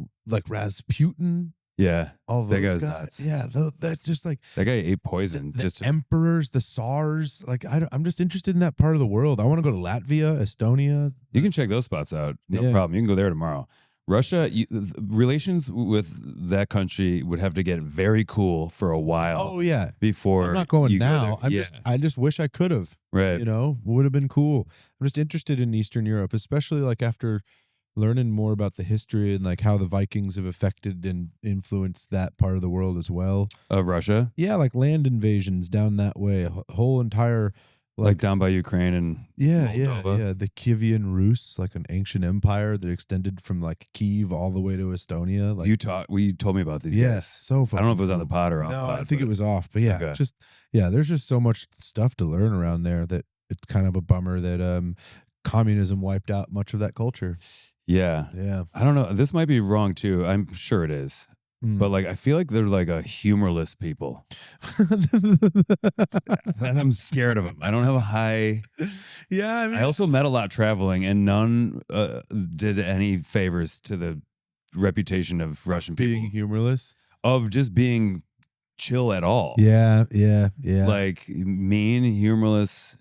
Rasputin. Yeah, All that those guy's guys. nuts. Yeah, that's just like that guy ate poison. the Just to, emperors, the Tsars. Like I'm just interested in that part of the world. I want to go to Latvia, Estonia. you can check those spots out. No Yeah. problem. You can go there tomorrow. Russia, relations with that country would have to get very cool for a while. Oh yeah, before I'm not going you go now. there. I just wish I could have. Right. You know, would have been cool. I'm just interested in Eastern Europe, especially like after learning more about the history and like how the Vikings have affected and influenced that part of the world as well. Of Russia, Yeah, like land invasions down that way, a whole entire like down by Ukraine and Moldova. the Kievan Rus, like an ancient empire that extended from like Kiev all the way to Estonia. Like you told me about these yes, guys. so fun. I don't know if it was on the pod or off No, pod. I think but- it was off, but yeah, Okay. there's just so much stuff to learn around there that it's kind of a bummer that communism wiped out much of that culture. Yeah. Yeah. I don't know. This might be wrong too. I'm sure it is. Mm. But like I feel like they're like a humorless people. And I'm scared of them. I don't have a high. Yeah, I mean, I also met a lot traveling, and none did any favors to the reputation of Russian being people humorless. of just being chill at all. Yeah. Like mean, humorless.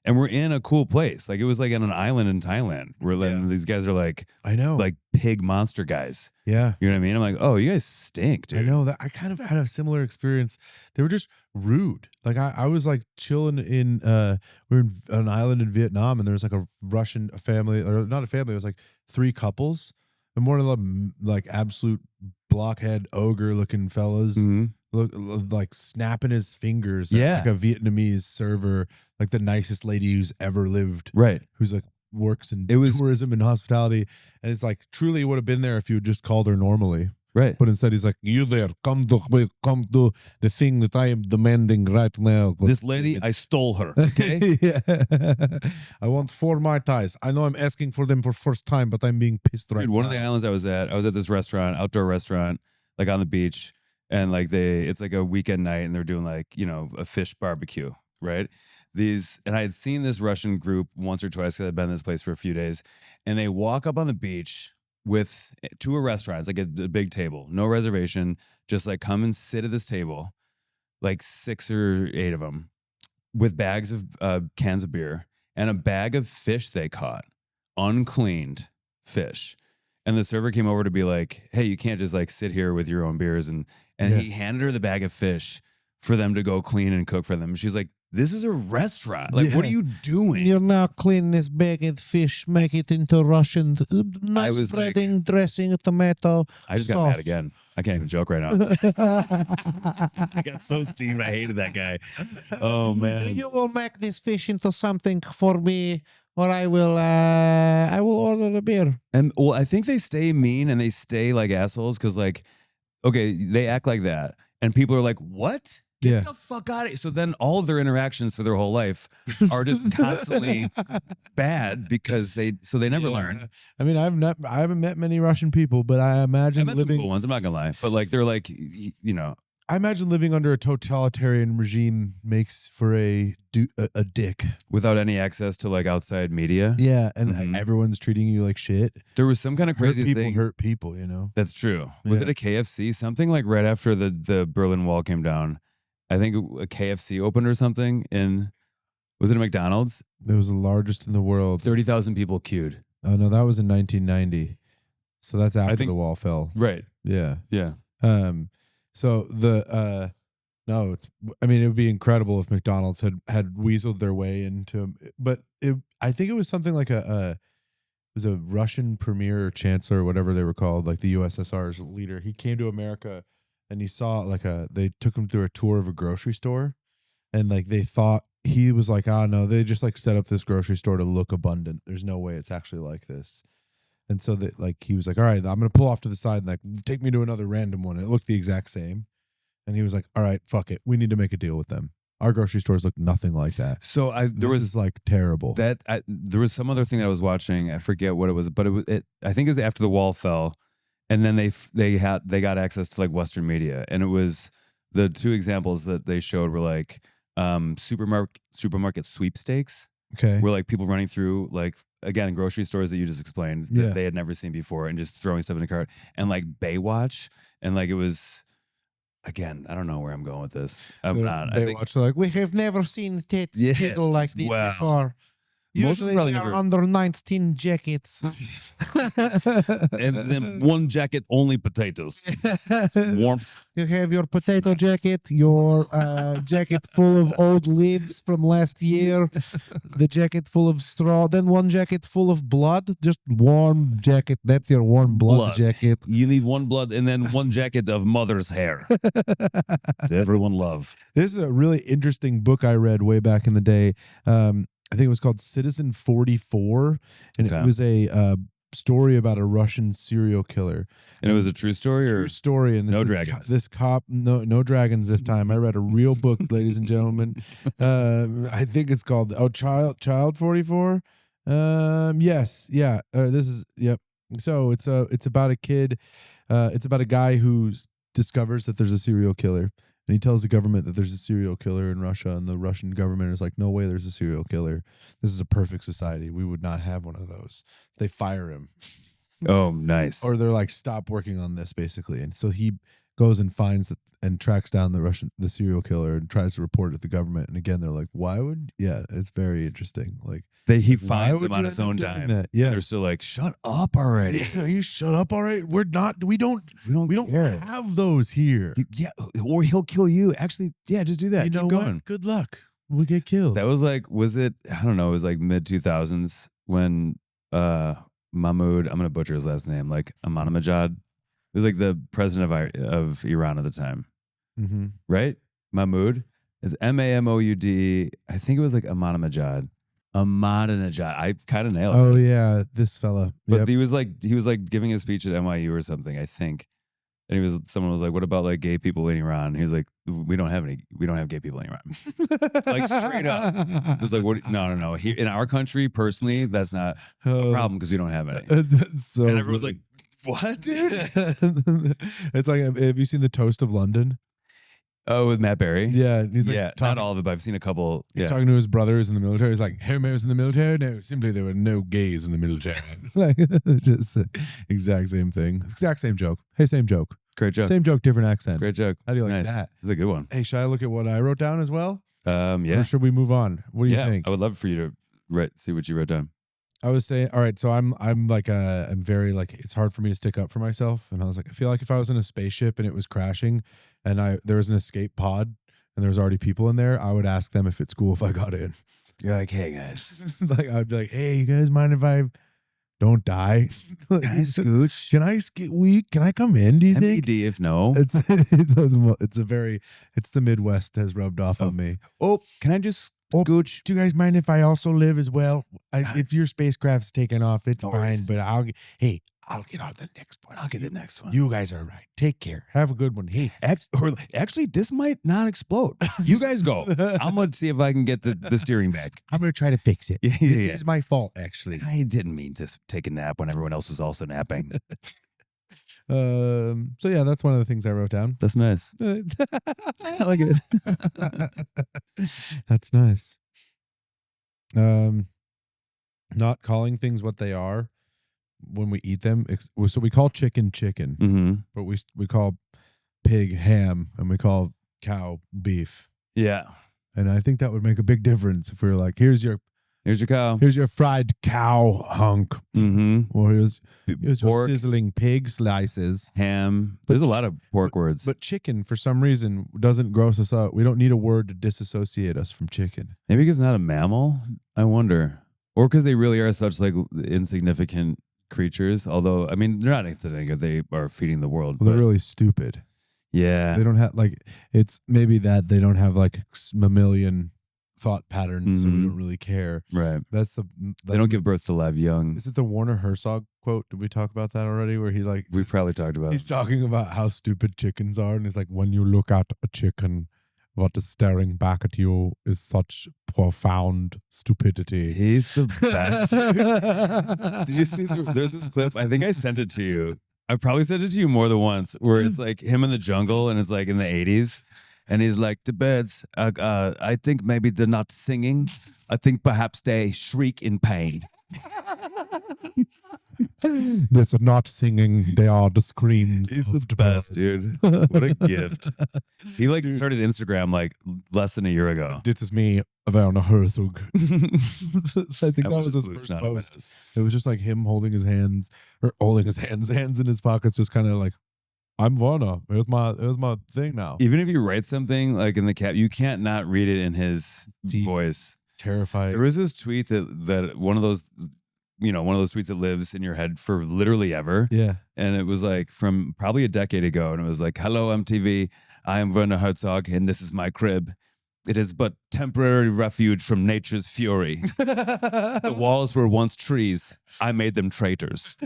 And we're in a cool place. Like it was like on an island in Thailand where these guys are like I know. like pig monster guys. Yeah. You know what I mean? I'm like, oh, you guys stink, dude. I know that I kind of had a similar experience. They were just rude. Like I was like chilling in we were in an island in Vietnam, and there was like a Russian family, or not a family, it was like 3 couples, and one of them like absolute blockhead ogre looking fellas. Mhm. Look like snapping his fingers Yeah. at like a Vietnamese server, like the nicest lady who's ever lived, Right. who's like works in It was- tourism and hospitality. And it's like truly would have been there if you had just called her normally. Right. But instead he's like, you there, come to the thing that I am demanding right now. This lady, I stole her. Okay. Yeah. I want 4 Mai Tais. I know I'm asking for them for first time, but I'm being pissed right Dude, now. one of the islands I was at this restaurant, outdoor restaurant, like on the beach, and like it's like a weekend night, and they're doing like, you know, a fish barbecue, right? And I had seen this Russian group once or twice because I'd been in this place for a few days, and they walk up on the beach to a restaurant. It's like a big table, no reservation. Just like come and sit at this table, like 6 or 8 of them, with bags of cans of beer and a bag of fish they caught, uncleaned fish. And the server came over to be like, hey, you can't just like sit here with your own beers. And he handed her the bag of fish for them to go clean and cook for them. She's like, this is a restaurant. Like, what are you doing? You now clean this bag of fish, make it into Russian, nice breading, dressing, tomato. I just got mad again. I can't even joke right now. I got so steamed. I hated that guy. Oh, man. You will make this fish into something for me, or I will order a beer. And well, I think they stay mean and they stay like assholes because, like, okay, they act like that, and people are like, "What? Get the fuck out of here!" So then all of their interactions for their whole life are just constantly bad because they never learn. I mean, I haven't met many Russian people, but I imagine met some cool ones. I'm not gonna lie, but like they're like, you know. I imagine living under a totalitarian regime makes for a dick without any access to like outside media. Yeah, and everyone's treating you like shit. There was some kind of crazy thing. Hurt people, you know. That's true. Was it a KFC? Something like right after the Berlin Wall came down. I think a KFC opened or something was it a McDonald's? It was the largest in the world. 30,000 people queued. Oh no, that was in 1990. So that's after the wall fell. Right. Yeah. Yeah. So it would be incredible if McDonald's had weaseled their way into, but I think it was something like it was a Russian premier or chancellor or whatever they were called, like the USSR's leader. He came to America and he saw they took him through a tour of a grocery store, and like they thought he was like, oh no, they just like set up this grocery store to look abundant. There's no way it's actually like this. And so that like he was like, all right, I'm gonna pull off to the side and like take me to another random one. And it looked the exact same. And he was like, all right, fuck it. We need to make a deal with them. Our grocery stores look nothing like that. So this is like terrible. There was some other thing that I was watching. I forget what it was, but I think it was after the wall fell, and then they got access to like Western media, and it was the 2 examples that they showed were like supermarket sweepstakes. Okay. Where like people running through like, again, grocery stores that you just explained that they had never seen before and just throwing stuff in the cart, and like Baywatch, and like it was, again, I don't know where I'm going with this. I'm not. Baywatch, like, we have never seen tits jiggle like this before. Usually they are under 19 jackets. And then one jacket, only potatoes. It's warm. You have your potato jacket, your jacket full of old leaves from last year, the jacket full of straw, then one jacket full of blood, just warm jacket. That's your warm blood jacket. You need one blood and then one jacket of mother's hair. To everyone love. This is a really interesting book I read way back in the day. I think it was called Citizen 44, and it was a story about a Russian serial killer. And it was a true story, or true story? And no dragons. This cop, no dragons this time. I read a real book, ladies and gentlemen. I think it's called Child 44. Yes, yeah. This is So it's about a kid. It's about a guy who discovers that there's a serial killer. And he tells the government that there's a serial killer in Russia, and the Russian government is like, no way there's a serial killer. This is a perfect society. We would not have one of those. They fire him. Oh, nice. Or they're like, stop working on this, basically. And so he goes and finds and tracks down the serial killer and tries to report it to the government. And again, they're like, why would? Yeah, it's very interesting. Like he finds him on his own dime. Yeah, they're still like, shut up already. Yeah, you shut up already. We don't have those here. Yeah, or he'll kill you. Actually, yeah, just do that. You know Keep going. What? Good luck. We'll get killed. That was like, I don't know, it was like mid 2000s when Mahmoud, I'm gonna butcher his last name, like Ahmadinejad. It was like the president of Iran at the time. Mm-hmm. Right? Mahmoud is Mamoud. I think it was like Ahmadinejad. I kind of nailed it. Oh yeah, this fella. But he was like giving a speech at NYU or something, I think. And someone was like, "What about like gay people in Iran?" And he was like, "We don't have gay people in Iran." Like straight up. It was like, "What? No. Here in our country, personally, that's not a problem because we don't have any." So and everyone's like, "What, dude?" It's like, have you seen The Toast of London? Oh, with Matt Berry. Yeah, he's like Not talking, all of it, but I've seen a couple. he's Yeah, talking to his brothers in the military. He's like, "Hey, man, was in the military? No, simply there were no gays in the military." Like, just exact same thing, exact same joke. Hey, same joke, great joke. same joke, different accent. Great joke. How do you like Nice. that? That's a good one. Hey, should I look at what I wrote down as well? Yeah. Or should we move on? What do you think? I would love for you to see what you wrote down. I was saying, all right, so I'm like I'm very like, it's hard for me to stick up for myself, and I was like, I feel like if I was in a spaceship and it was crashing, and there was an escape pod and there was already people in there, I would ask them if it's cool if I got in. You're like, hey guys, Like I'd be like, hey, you guys mind if I don't die? Like, can I scooch? Can I Can I come in? Do you think? MED if no. It's it's the Midwest has rubbed off on me. Oh, can I just scooch? Do you guys mind if I also live as well? If your spacecraft's taken off, it's fine. But I'll get on the next one. I'll get the next one. You guys are right. Take care. Have a good one. Hey, Actually, this might not explode. You guys go. I'm gonna see if I can get the steering back. I'm gonna try to fix it. Yeah. This is my fault, actually. I didn't mean to take a nap when everyone else was also napping. So yeah, that's one of the things I wrote down. That's nice. I like it. That's nice. Not calling things what they are when we eat them. So we call chicken, Mm-hmm. but we call pig ham, and we call cow beef. Yeah. And I think that would make a big difference if we were like, here's your cow. Here's your fried cow hunk. Mm-hmm. Or here's your pork, sizzling pig slices. ham. There's a lot of pork words. But chicken, for some reason, doesn't gross us out. We don't need a word to disassociate us from chicken. Maybe because it's not a mammal. I wonder, or because they really are such like insignificant creatures. Although, I mean, they're not insignificant. They are feeding the world. Well, they're really stupid. Yeah. They don't have it's maybe that they don't have like mammalian thought patterns, so we don't really care. Right. They don't give birth to live young. Is it the Werner Herzog quote? Did we talk about that already? Where he We've probably talked about he's it. talking about how stupid chickens are, and he's like, when you look at a chicken, what is staring back at you is such profound stupidity. He's the best. Did you see? There's this clip. I think I sent it to you. I probably sent it to you more than once, where it's like him in the jungle, and it's like in the 80s. And he's like, the birds, I think maybe they're not singing. I think perhaps they shriek in pain. They're not singing, they are the screams. He's of the best, dude. What a gift. He like started Instagram like less than a year ago. This is me, Werner Herzog. I think that was his Boost, first not a post. mess. It was just like him holding his hands in his pockets, just kind of like, I'm Werner. Here's my thing now. Even if you write something like in the cap, you can't not read it in his Deep. voice. Terrified. There was this tweet that one of those tweets that lives in your head for literally ever. Yeah. And it was like from probably a decade ago. And it was like, hello, MTV. I am Werner Herzog, and this is my crib. It is but temporary refuge from nature's fury. The walls were once trees. I made them traitors.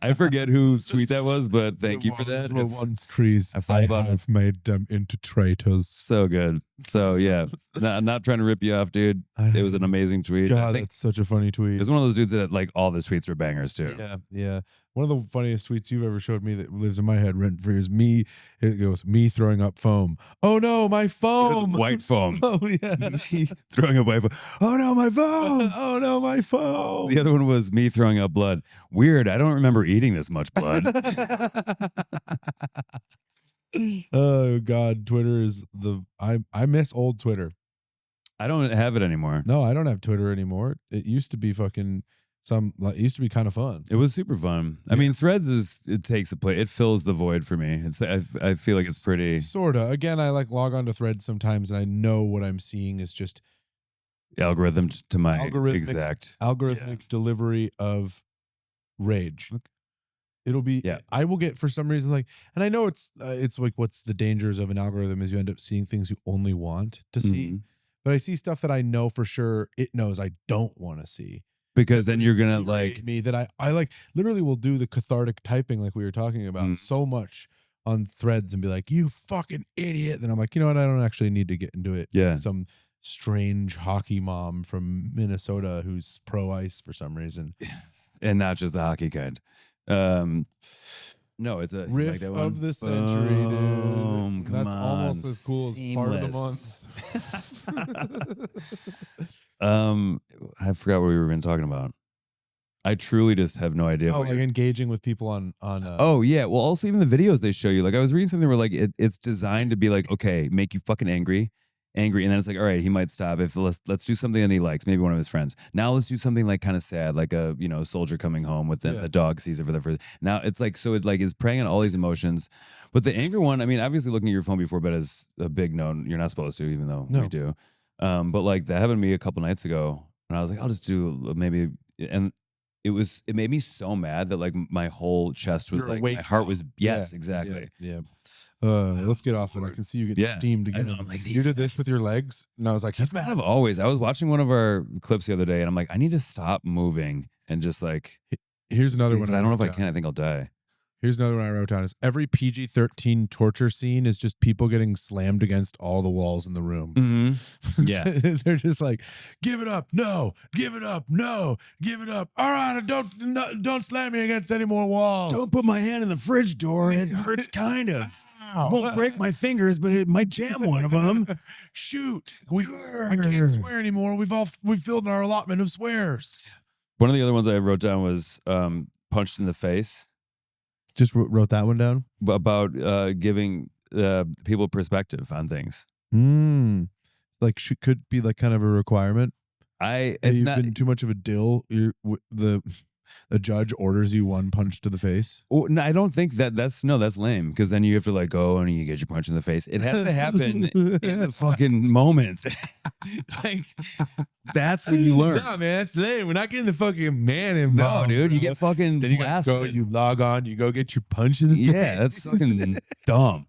I forget whose tweet that was, but thank you for that. Were once trees. I thought about have made them into traitors. So good. So yeah, not trying to rip you off, dude. It was an amazing tweet. God, that's such a funny tweet. It was one of those dudes that like all of his tweets were bangers too. Yeah, yeah. One of the funniest tweets you've ever showed me that lives in my head rent free is me. It goes, me throwing up foam. Oh no, my It foam. was white foam. Oh yeah. Me throwing up white foam. Oh no, my foam. Oh no, my foam. The other one was me throwing up blood. Weird. I don't remember eating this much blood. Oh God, Twitter is I miss old Twitter. I don't have it anymore. No, I don't have Twitter anymore. It used to be fucking it used to be kind of fun. It was super fun. I mean, Threads it takes the play. It fills the void for me. I feel like it's pretty Sorta. Again, I like log on to Threads sometimes, and I know what I'm seeing is just algorithm to my Algorithmic- exact. algorithmic delivery of rage. Okay. It'll be. Yeah. I will get for some reason like, and I know it's like what's the dangers of an algorithm is you end up seeing things you only want to see. Mhm. But I see stuff that I know for sure it knows I don't want to see. Because then you're gonna Infuriate like me that I like literally will do the cathartic typing like we were talking about so much on Threads and be like, you fucking idiot. Then I'm like, you know what? I don't actually need to get into it. Yeah. Some strange hockey mom from Minnesota who's pro ice for some reason. and not just the hockey kind. No, it's a Riff like that of one? the century, Boom. dude. Come That's on. almost as cool as part of the month. I forgot what we were even talking about. I truly just have no idea. Oh, like engaging with people on Oh yeah. Well, also even the videos they show you. Like I was reading something where like it's designed to be like, okay, make you fucking angry, and then it's like, all right, he might stop if let's do something that he likes, maybe one of his friends. Now let's do something like kind of sad, like a soldier coming home with the dog sees it for the first. Now it's like so it like is preying on all these emotions, but the anger one, I mean, obviously looking at your phone before bed is a big no. You're not supposed to, even though we do. But like that happened to me a couple nights ago, and I was like, I'll just do maybe and. It made me so mad that like my whole chest was like my heart was exactly. Yeah. Let's get off it. I can see you getting steamed again. I'm like, you did this with your legs, and I was like, that's kind of always. I was watching one of our clips the other day, and I'm like, I need to stop moving and just like. Here's another one. I don't know if I can. I think I'll die. Here's another one I wrote down: is every PG-13 torture scene is just people getting slammed against all the walls in the room. Mm-hmm. Yeah, they're just like, give it up, no, give it up, no, give it up. All right, don't slam me against any more walls. Don't put my hand in the fridge door. It hurts kind of. Won't break my fingers, but it might jam one of them. Shoot, I can't swear anymore. We've filled our allotment of swears. One of the other ones I wrote down was punched in the face. Just wrote that one down about giving people perspective on things. Like could be like kind of a requirement. It's not been too much of a dill. The judge orders you one punch to the face. Oh, no, I don't think that's lame because then you have to like go and you get your punch in the face. It has to happen in the fucking moment. Like that's when you learn. No, man, that's lame. We're not getting the fucking man involved. No, dude, you get fucking then you blasted. go, you log on, you go get your punch in the face. Yeah, that's fucking dumb.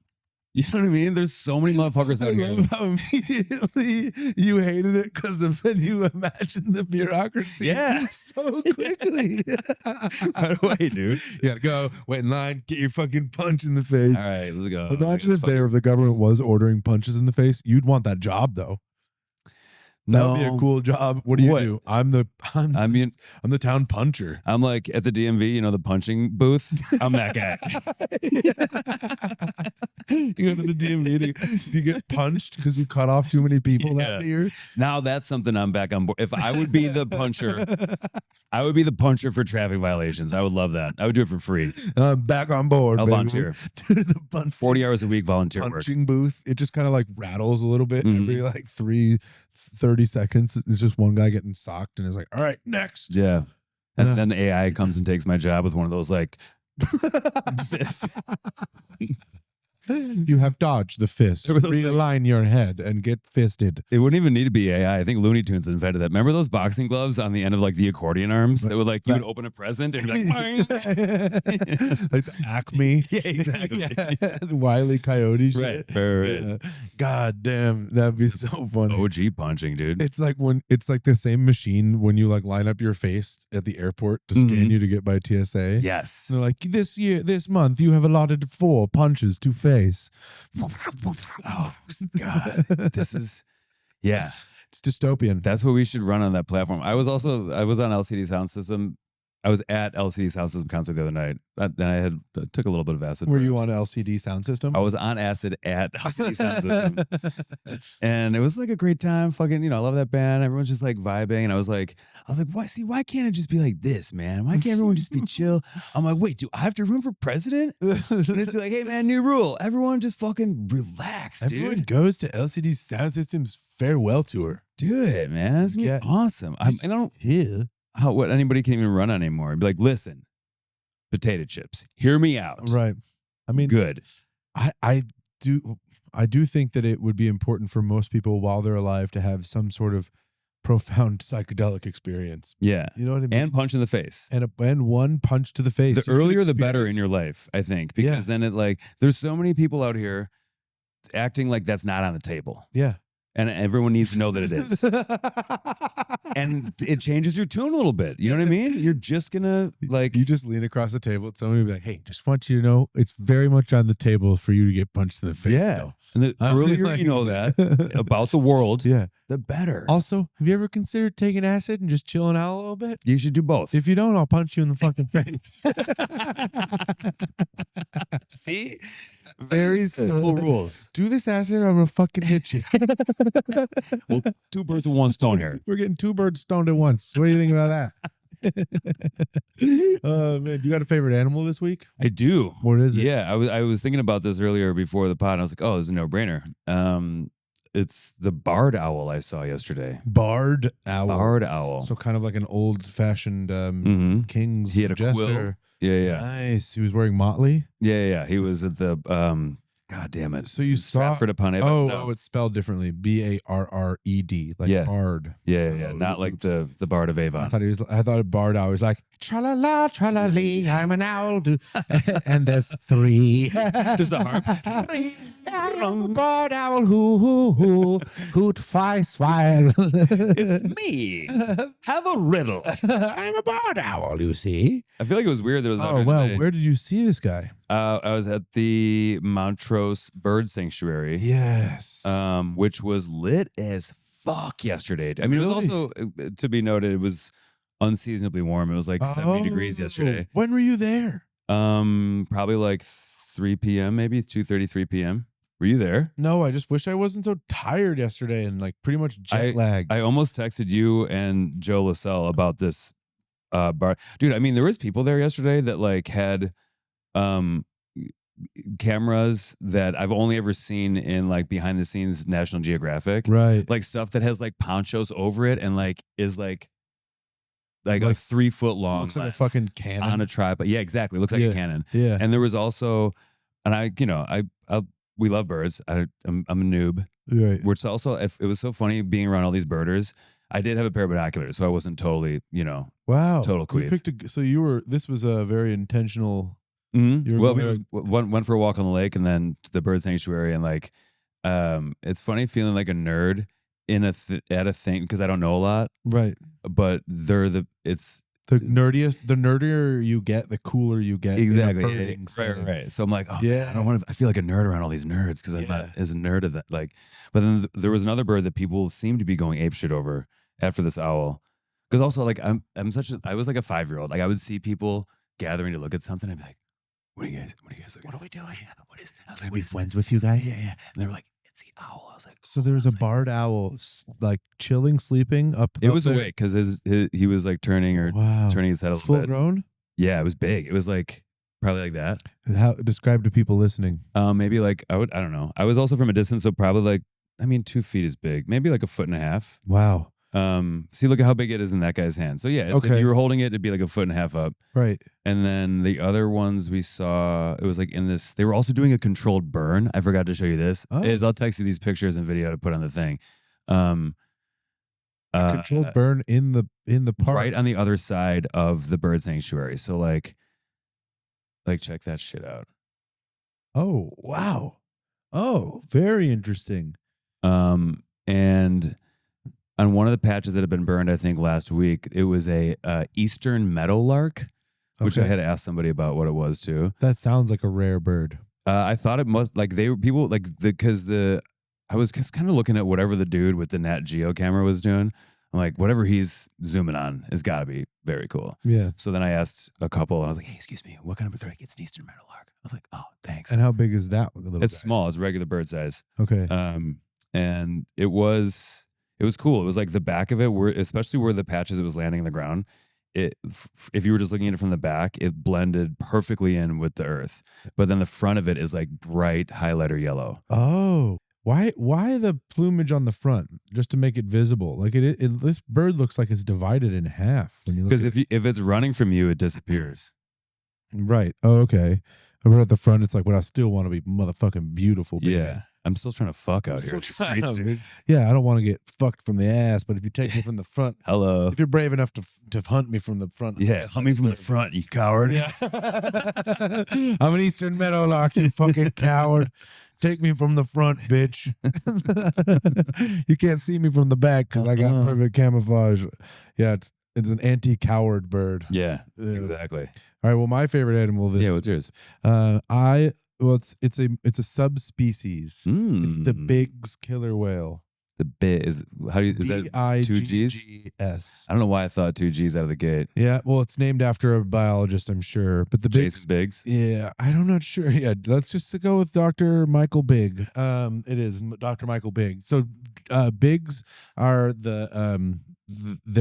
You know what I mean? There's so many motherfuckers out here. How immediately you hated it because of when you imagine the bureaucracy. Yeah. So quickly. Right away, dude. You gotta go, wait in line, get your fucking punch in the face. All right, let's go. Imagine if the government was ordering punches in the face. You'd want that job though. That would be a cool job. What do you do? I'm the town puncher. I'm like at the DMV, the punching booth. I'm that guy. You go to the DMV to get punched because you cut off too many people that year. Now that's something I'm back on board. If I would be the puncher, I would be the puncher for traffic violations. I would love that. I would do it for free. I'm back on board. I'll volunteer. The 40 hours a week volunteer punching booth. It just kind of like rattles a little bit every like 30 seconds. It's just one guy getting socked and it's like, all right, next. Yeah. And then AI comes and takes my job with one of those like fists. You have dodged the fist. Realign your head and get fisted. It wouldn't even need to be AI. I think Looney Tunes invented that. Remember those boxing gloves on the end of like the accordion arms that would like you would open a present and be like, like Acme. Yeah, exactly. Wile E. Coyote shit. Right. God damn, that'd be so funny. OG punching, dude. It's like the same machine when you like line up your face at the airport to scan you to get by TSA. Yes. And they're like, this month you have allotted 4 punches to face. Oh God, this is it's dystopian. That's what we should run on that platform. I was on LCD Soundsystem. I was at LCD Soundsystem concert the other night. Then I took a little bit of acid. Were you on LCD Soundsystem? I was on acid at LCD Soundsystem, and it was like a great time. Fucking, I love that band. Everyone's just like vibing, and I was like, why can't it just be like this, man? Why can't everyone just be chill? I'm like, wait, do I have to run for president? And it's be like, hey man, new rule. Everyone just fucking relax, dude. Everyone goes to LCD Soundsystem's farewell tour. Do it, man. It's gonna be awesome. I don't hear what anybody can even run on anymore. Be like, listen, potato chips, hear me out. Right. I mean, good. I do think that it would be important for most people while they're alive to have some sort of profound psychedelic experience. Yeah. You know what I mean? And punch in the face. And one punch to the face. The earlier the better in your life, I think, because then there's so many people out here acting like that's not on the table. Yeah. And everyone needs to know that it is. And it changes your tune a little bit. You know what I mean? You're just gonna you just lean across the table at somebody and be like, hey, just want you to know it's very much on the table for you to get punched in the face. Yeah. Still. And the earlier you know that about the world, the better. Also, have you ever considered taking acid and just chilling out a little bit? You should do both. If you don't, I'll punch you in the fucking face. See? Very simple rules. Do this acid, or I'm gonna fucking hit you. Well, 2 birds with 1 stone here. We're getting 2 birds stoned at once. What do you think about that? Man, you got a favorite animal this week? I do. What is it? Yeah, I was thinking about this earlier before the pod, and I was like, oh, this is a no-brainer. It's the barred owl I saw yesterday. Barred owl. Barred owl. So kind of like an old-fashioned Mhm. king's He had a jester. quill. Yeah. Nice. He was wearing motley. Yeah. He was at the God damn it. So you saw- Stratford upon Avon. Oh, No. it's spelled differently. Barred, like Yeah. bard. Yeah. Oh, Not like oops. the Bard of I Avon. thought a barred owl. He was like, tra-la-la, tra-la-lee, I'm an owl. And there's 3. There's a harp. I'm a barred owl, hoot, twice while. It's me. Have a riddle. I'm a barred owl, you see. I feel like it was weird that it was out Oh, there well, today. where did you see this guy? I was at the Montrose Bird Sanctuary. Yes. Which was lit as fuck yesterday. I mean, it was Really? also, to be noted, it was unseasonably warm. It was like 70 degrees yesterday. When were you there? Probably like 3 p.m., maybe 2:30, 3 p.m. Were you there? No, I just wish I wasn't so tired yesterday and like pretty much jet lagged. I almost texted you and Joe LaSalle about this bar. Dude, I mean, there was people there yesterday that like had cameras that I've only ever seen in like behind the scenes National Geographic. Right. Like stuff that has like ponchos over it and like is like 3 foot long. Looks like a lens fucking cannon. on a tripod. Yeah, exactly. Looks like Yeah. a cannon. Yeah. And there was also, and we love birds. I'm a noob. Right. Which also, it was so funny being around all these birders. I did have a pair of binoculars, so I wasn't totally, Wow. total You queef. so this was a very intentional. Mhm. You were Well, going we went for a walk on the lake and then to the bird sanctuary, and like, it's funny feeling like a nerd at a thing because I don't know a lot, Right. but The nerdier you get, the cooler you get. in a exactly birding setting. right. So I'm like, oh, Yeah. yeah, I feel like a nerd around all these nerds because I'm not as a nerd of that. Like, but then there was another bird that people seem to be going apeshit over after this owl. Because also, like, I was like a 5-year-old. Like, I would see people gathering to look at something. I'd be like, what are you guys looking What at? are we doing? What is? I was Can like, I be friends with you guys? Yeah. And they were like, it's the owl. I was like, So there was a barred owl, like chilling, sleeping up. it up was there. awake because he was like turning his head a little Full bit. grown. Yeah, it was big. It was like probably like that. How describe to people listening? Maybe like I don't know. I was also from a distance, so probably like 2 feet is big. Maybe like 1.5 feet. Wow. See, look at how big it is in that guy's hand. So yeah, if Okay. you were holding it, it'd be like 1.5 feet up. Right. And then the other ones we saw, it was like in this. They were also doing a controlled burn. I forgot to show you this. Oh. I'll text you these pictures and video to put on the thing. Controlled burn in the park. right on the other side of the bird sanctuary. So like check that shit out. Oh wow. Oh, very interesting. And on one of the patches that had been burned, I think last week, it was a eastern meadowlark, which I Okay. had asked somebody about what it was too. That sounds like a rare bird. I thought it must like they were people like I was just kind of looking at whatever the dude with the Nat Geo camera was doing. I'm like, whatever he's zooming on has got to be very cool. Yeah. So then I asked a couple, and I was like, "Hey, excuse me, what kind of bird?" They're like, "It's an eastern meadowlark." I was like, "Oh, thanks." And how big is that little It's guy? small. It's regular bird size. Okay. And it was cool. It was like the back of it, especially where the patches it was landing on the ground. If you were just looking at it from the back, it blended perfectly in with the earth. But then the front of it is like bright highlighter yellow. Oh. Why the plumage on the front? Just to make it visible. Like this bird looks like it's divided in half when you look Because at if it's running from you, it disappears. Right. Oh, okay. But at the front, it's like, but I still want to be motherfucking beautiful. Baby. Yeah. I'm still trying to fuck out here. Still trying to- Yeah, I don't want to get fucked from the ass, but if you take me from the front, Hello. if you're brave enough to hunt me from the front, Yeah, hunt me from the front, you coward. Yeah. I'm an Eastern Meadowlark, you fucking coward. Take me from the front, bitch. You can't see me from the back because I got perfect camouflage. Yeah, it's an anti-coward bird. Yeah, Yeah. exactly. All right. Well, my favorite animal this. Yeah, what's yours? It's a subspecies. It's the Bigg's killer whale. The bit is is that two G's? Biggs. I don't know why I thought two G's out of the gate. Yeah, well, it's named after a biologist, I'm sure. But the Jason Biggs. Yeah, I'm not sure. Yeah, let's just go with Dr. Michael Bigg. It is Dr. Michael Bigg. So, Biggs are they're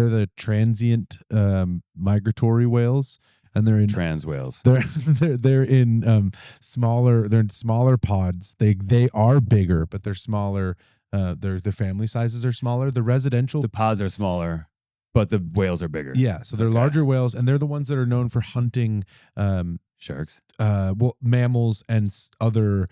the transient migratory whales, and they're in Trans whales. They're in smaller pods. They are bigger, but they're smaller. Their family sizes are smaller. The pods are smaller, but the whales are bigger. Yeah, so they're larger whales, and they're the ones that are known for hunting sharks. Mammals and other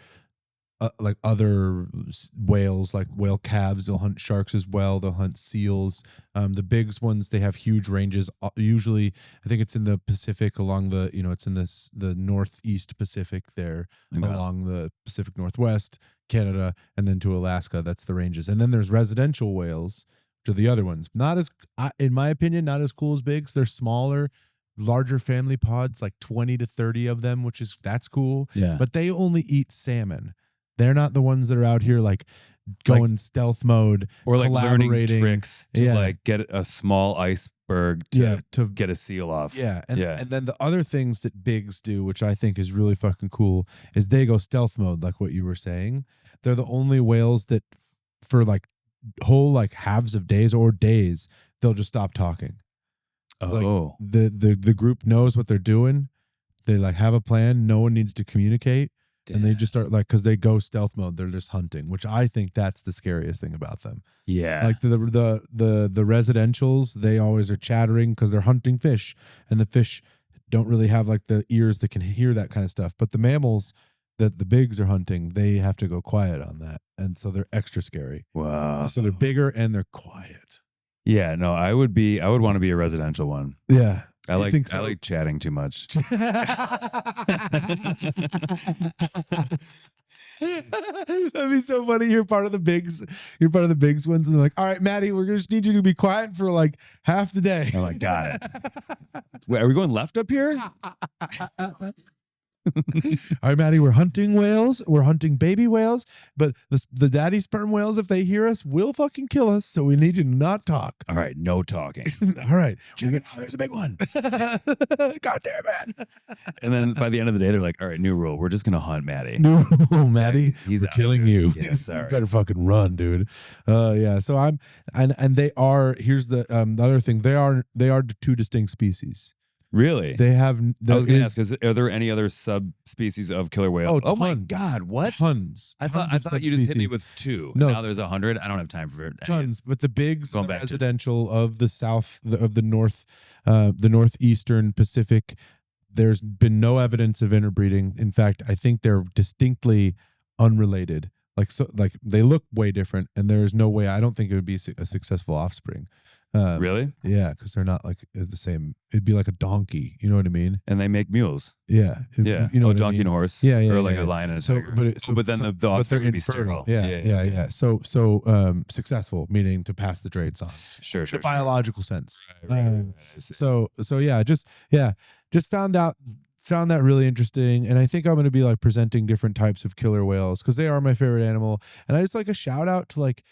whales, like whale calves. They'll hunt sharks as well. They'll hunt seals. The Biggs ones, they have huge ranges. Usually, I think it's in the Pacific along it's in the northeast Pacific there, along the Pacific Northwest, Canada, and then to Alaska. That's the ranges. And then there's residential whales, which are the other ones. Not as, in my opinion, not as cool as Biggs. They're smaller, larger family pods, like 20 to 30 of them, that's cool. Yeah. But they only eat salmon. They're not the ones that are out here like going stealth mode or like learning collaborating tricks to like get a small iceberg to get a seal off. Yeah. And then the other things that Biggs do, which I think is really fucking cool, is they go stealth mode, like what you were saying. They're the only whales that for like whole like halves of days or days, they'll just stop talking. Oh. Like the group knows what they're doing. They like have a plan. No one needs to communicate. And they just start because they go stealth mode. They're just hunting, which I think that's the scariest thing about them. Yeah, like the residentials, they always are chattering because they're hunting fish, and the fish don't really have like the ears that can hear that kind of stuff. But the mammals that the Biggs are hunting, they have to go quiet on that, and so they're extra scary. Wow! So they're bigger and they're quiet. Yeah, no, I would want to be a residential one. Yeah. I like chatting too much. That'd be so funny. You're part of the Biggs. You're part of the Biggs ones, and they're like, "All right, Matty, we're gonna just need you to be quiet for like half the day." I'm like, got it. Wait, are we going left up here? All right, Matty, we're hunting whales. We're hunting baby whales, but the daddy sperm whales, if they hear us, will fucking kill us. So we need you to not talk. All right, no talking. All right. There's a big one. God damn it. And then by the end of the day, they're like, all right, new rule. We're just going to hunt Matty. New rule, Matty. He's killing you. Yeah, sorry. You better fucking run, dude. Yeah. So and they are, here's the other thing. They are two distinct species. Really? They have. I was going to ask, are there any other subspecies of killer whale? Oh my God! What? Tons. I thought you just hit me with two. No, now there's 100. I don't have time for tons. But the Biggs, going back residential of the south of the north, the northeastern Pacific. There's been no evidence of interbreeding. In fact, I think they're distinctly unrelated. Like they look way different, and there's no way. I don't think it would be a successful offspring. Really? Yeah, because they're not like the same. It'd be like a donkey. You know what I mean? And they make mules. Yeah. Yeah. You know, donkey and horse. Yeah. Or like a lion and a tiger. But then the offspring would be sterile. Yeah. So successful, meaning to pass the traits on. Sure. The biological sense. Right. So yeah, just found that really interesting, and I think I'm going to be like presenting different types of killer whales because they are my favorite animal, and I just like a shout out to like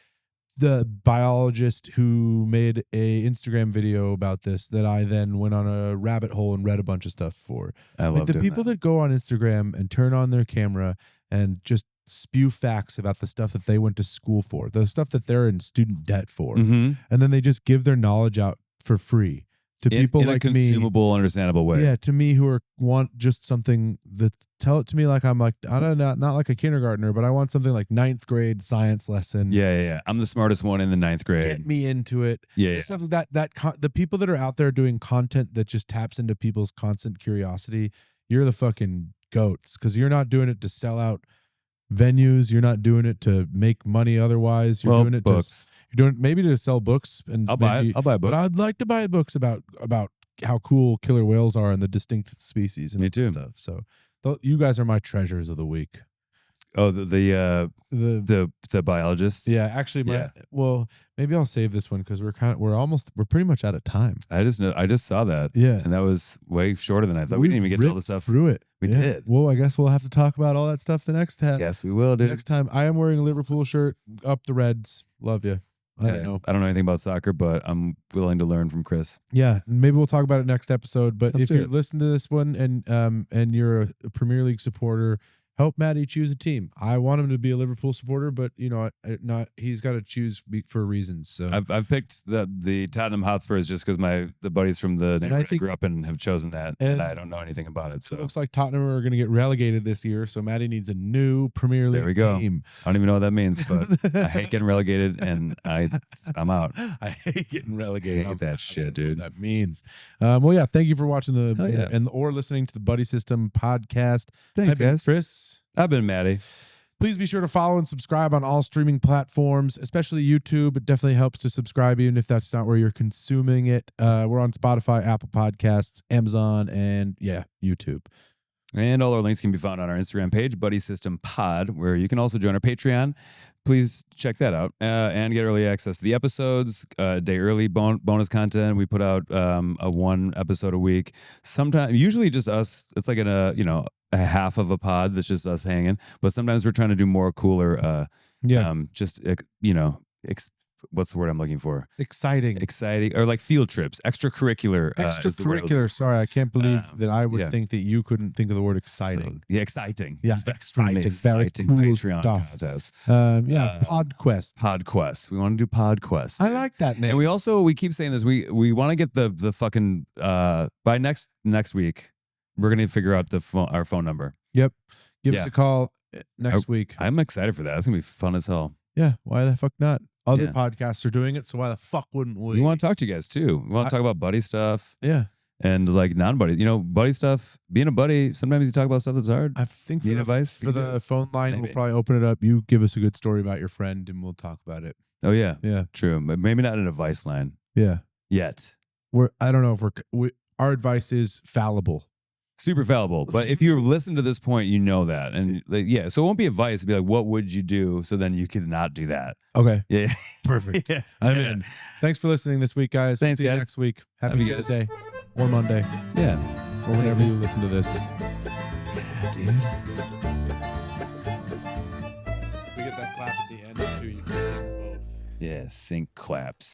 the biologist who made a Instagram video about this that I then went on a rabbit hole and read a bunch of stuff for. I love the people that go on Instagram and turn on their camera and just spew facts about the stuff that they went to school for, the stuff that they're in student debt for, and then they just give their knowledge out for free to people in like a consumable, understandable way. Yeah, to me who want just something that tell it to me like I'm like I don't know, not like a kindergartner, but I want something like 9th grade science lesson. Yeah. I'm the smartest one in the 9th grade. Get me into it. Yeah. Stuff like that. The people that are out there doing content that just taps into people's constant curiosity, you're the fucking goats because you're not doing it to sell out venues. You're not doing it to make money otherwise. You're doing it books. You're doing maybe to sell books, and I'll buy a book. But I'd like to buy books about how cool killer whales are and the distinct species and Me too. stuff. So you guys are my treasures of the week. Oh, the biologists. Yeah, actually, well, maybe I'll save this one because we're pretty much out of time. I just saw that. Yeah, and that was way shorter than I thought. We didn't even get to all the stuff through it. We did. Well, I guess we'll have to talk about all that stuff the next time. Yes, we will, dude. Next time, I am wearing a Liverpool shirt. Up the Reds. Love you. I don't know. I don't know anything about soccer, but I'm willing to learn from Chris. Yeah, maybe we'll talk about it next episode. But Let's if do you it. listen to this one and you're a Premier League supporter, help Matty choose a team. I want him to be a Liverpool supporter, but he's got to choose for reasons. So I've picked the Tottenham Hotspurs just because the buddies from the neighborhood I grew up in have chosen that, and I don't know anything about it. So it looks like Tottenham are going to get relegated this year. So Matty needs a new Premier League there we go. team. I don't even know what that means, but I hate getting relegated, and I'm out. I hate getting relegated. I hate that shit, dude. What that means. Well, yeah. Thank you for watching or listening to the Buddy System podcast. Thanks, guys. Chris. I've been Matty. Please be sure to follow and subscribe on all streaming platforms, especially YouTube. It definitely helps to subscribe, even if that's not where you're consuming it. We're on Spotify, Apple Podcasts, Amazon, and YouTube. And all our links can be found on our Instagram page, Buddy System Pod, where you can also join our Patreon. Please check that out and get early access to the episodes, a day early bonus content. We put out a one episode a week. Sometimes, usually just us. It's like a half of a pod that's just us hanging. But sometimes we're trying to do more cooler. What's the word I'm looking for? Exciting, or like field trips, extracurricular. Extracurricular. Sorry, I can't believe that I would think that you couldn't think of the word exciting. Yeah, exciting. Yeah, it's extremely exciting. Cool Patreon stuff. contest. PodQuest. PodQuest. We want to do PodQuest. I like that name. And we keep saying this. We want to get the fucking by next week. We're gonna figure out our phone number. Yep. Give us a call next week. I'm excited for that. It's gonna be fun as hell. Yeah. Why the fuck not? Other podcasts are doing it, so why the fuck wouldn't we? We want to talk to you guys too. We want to talk about buddy stuff. Yeah. And like non-buddy, buddy stuff. Being a buddy, sometimes you talk about stuff that's hard. I think need advice for the phone line. We'll probably open it up. You give us a good story about your friend, and we'll talk about it. Oh yeah, yeah, true. But maybe not an advice line. Yeah, yet. I don't know if our advice is fallible. Super fallible. But if you've listened to this point, you know that. And so it won't be advice. It'll be like, what would you do? So then you could not do that. Okay. Yeah. Perfect. Yeah. I'm in. Thanks for listening this week, guys. Thanks, See you guys. next week. Happy Tuesday or Monday. Yeah. Or whenever you listen to this. Yeah, dude. We get that clap at the end too. You can sing both. Yeah, sync claps.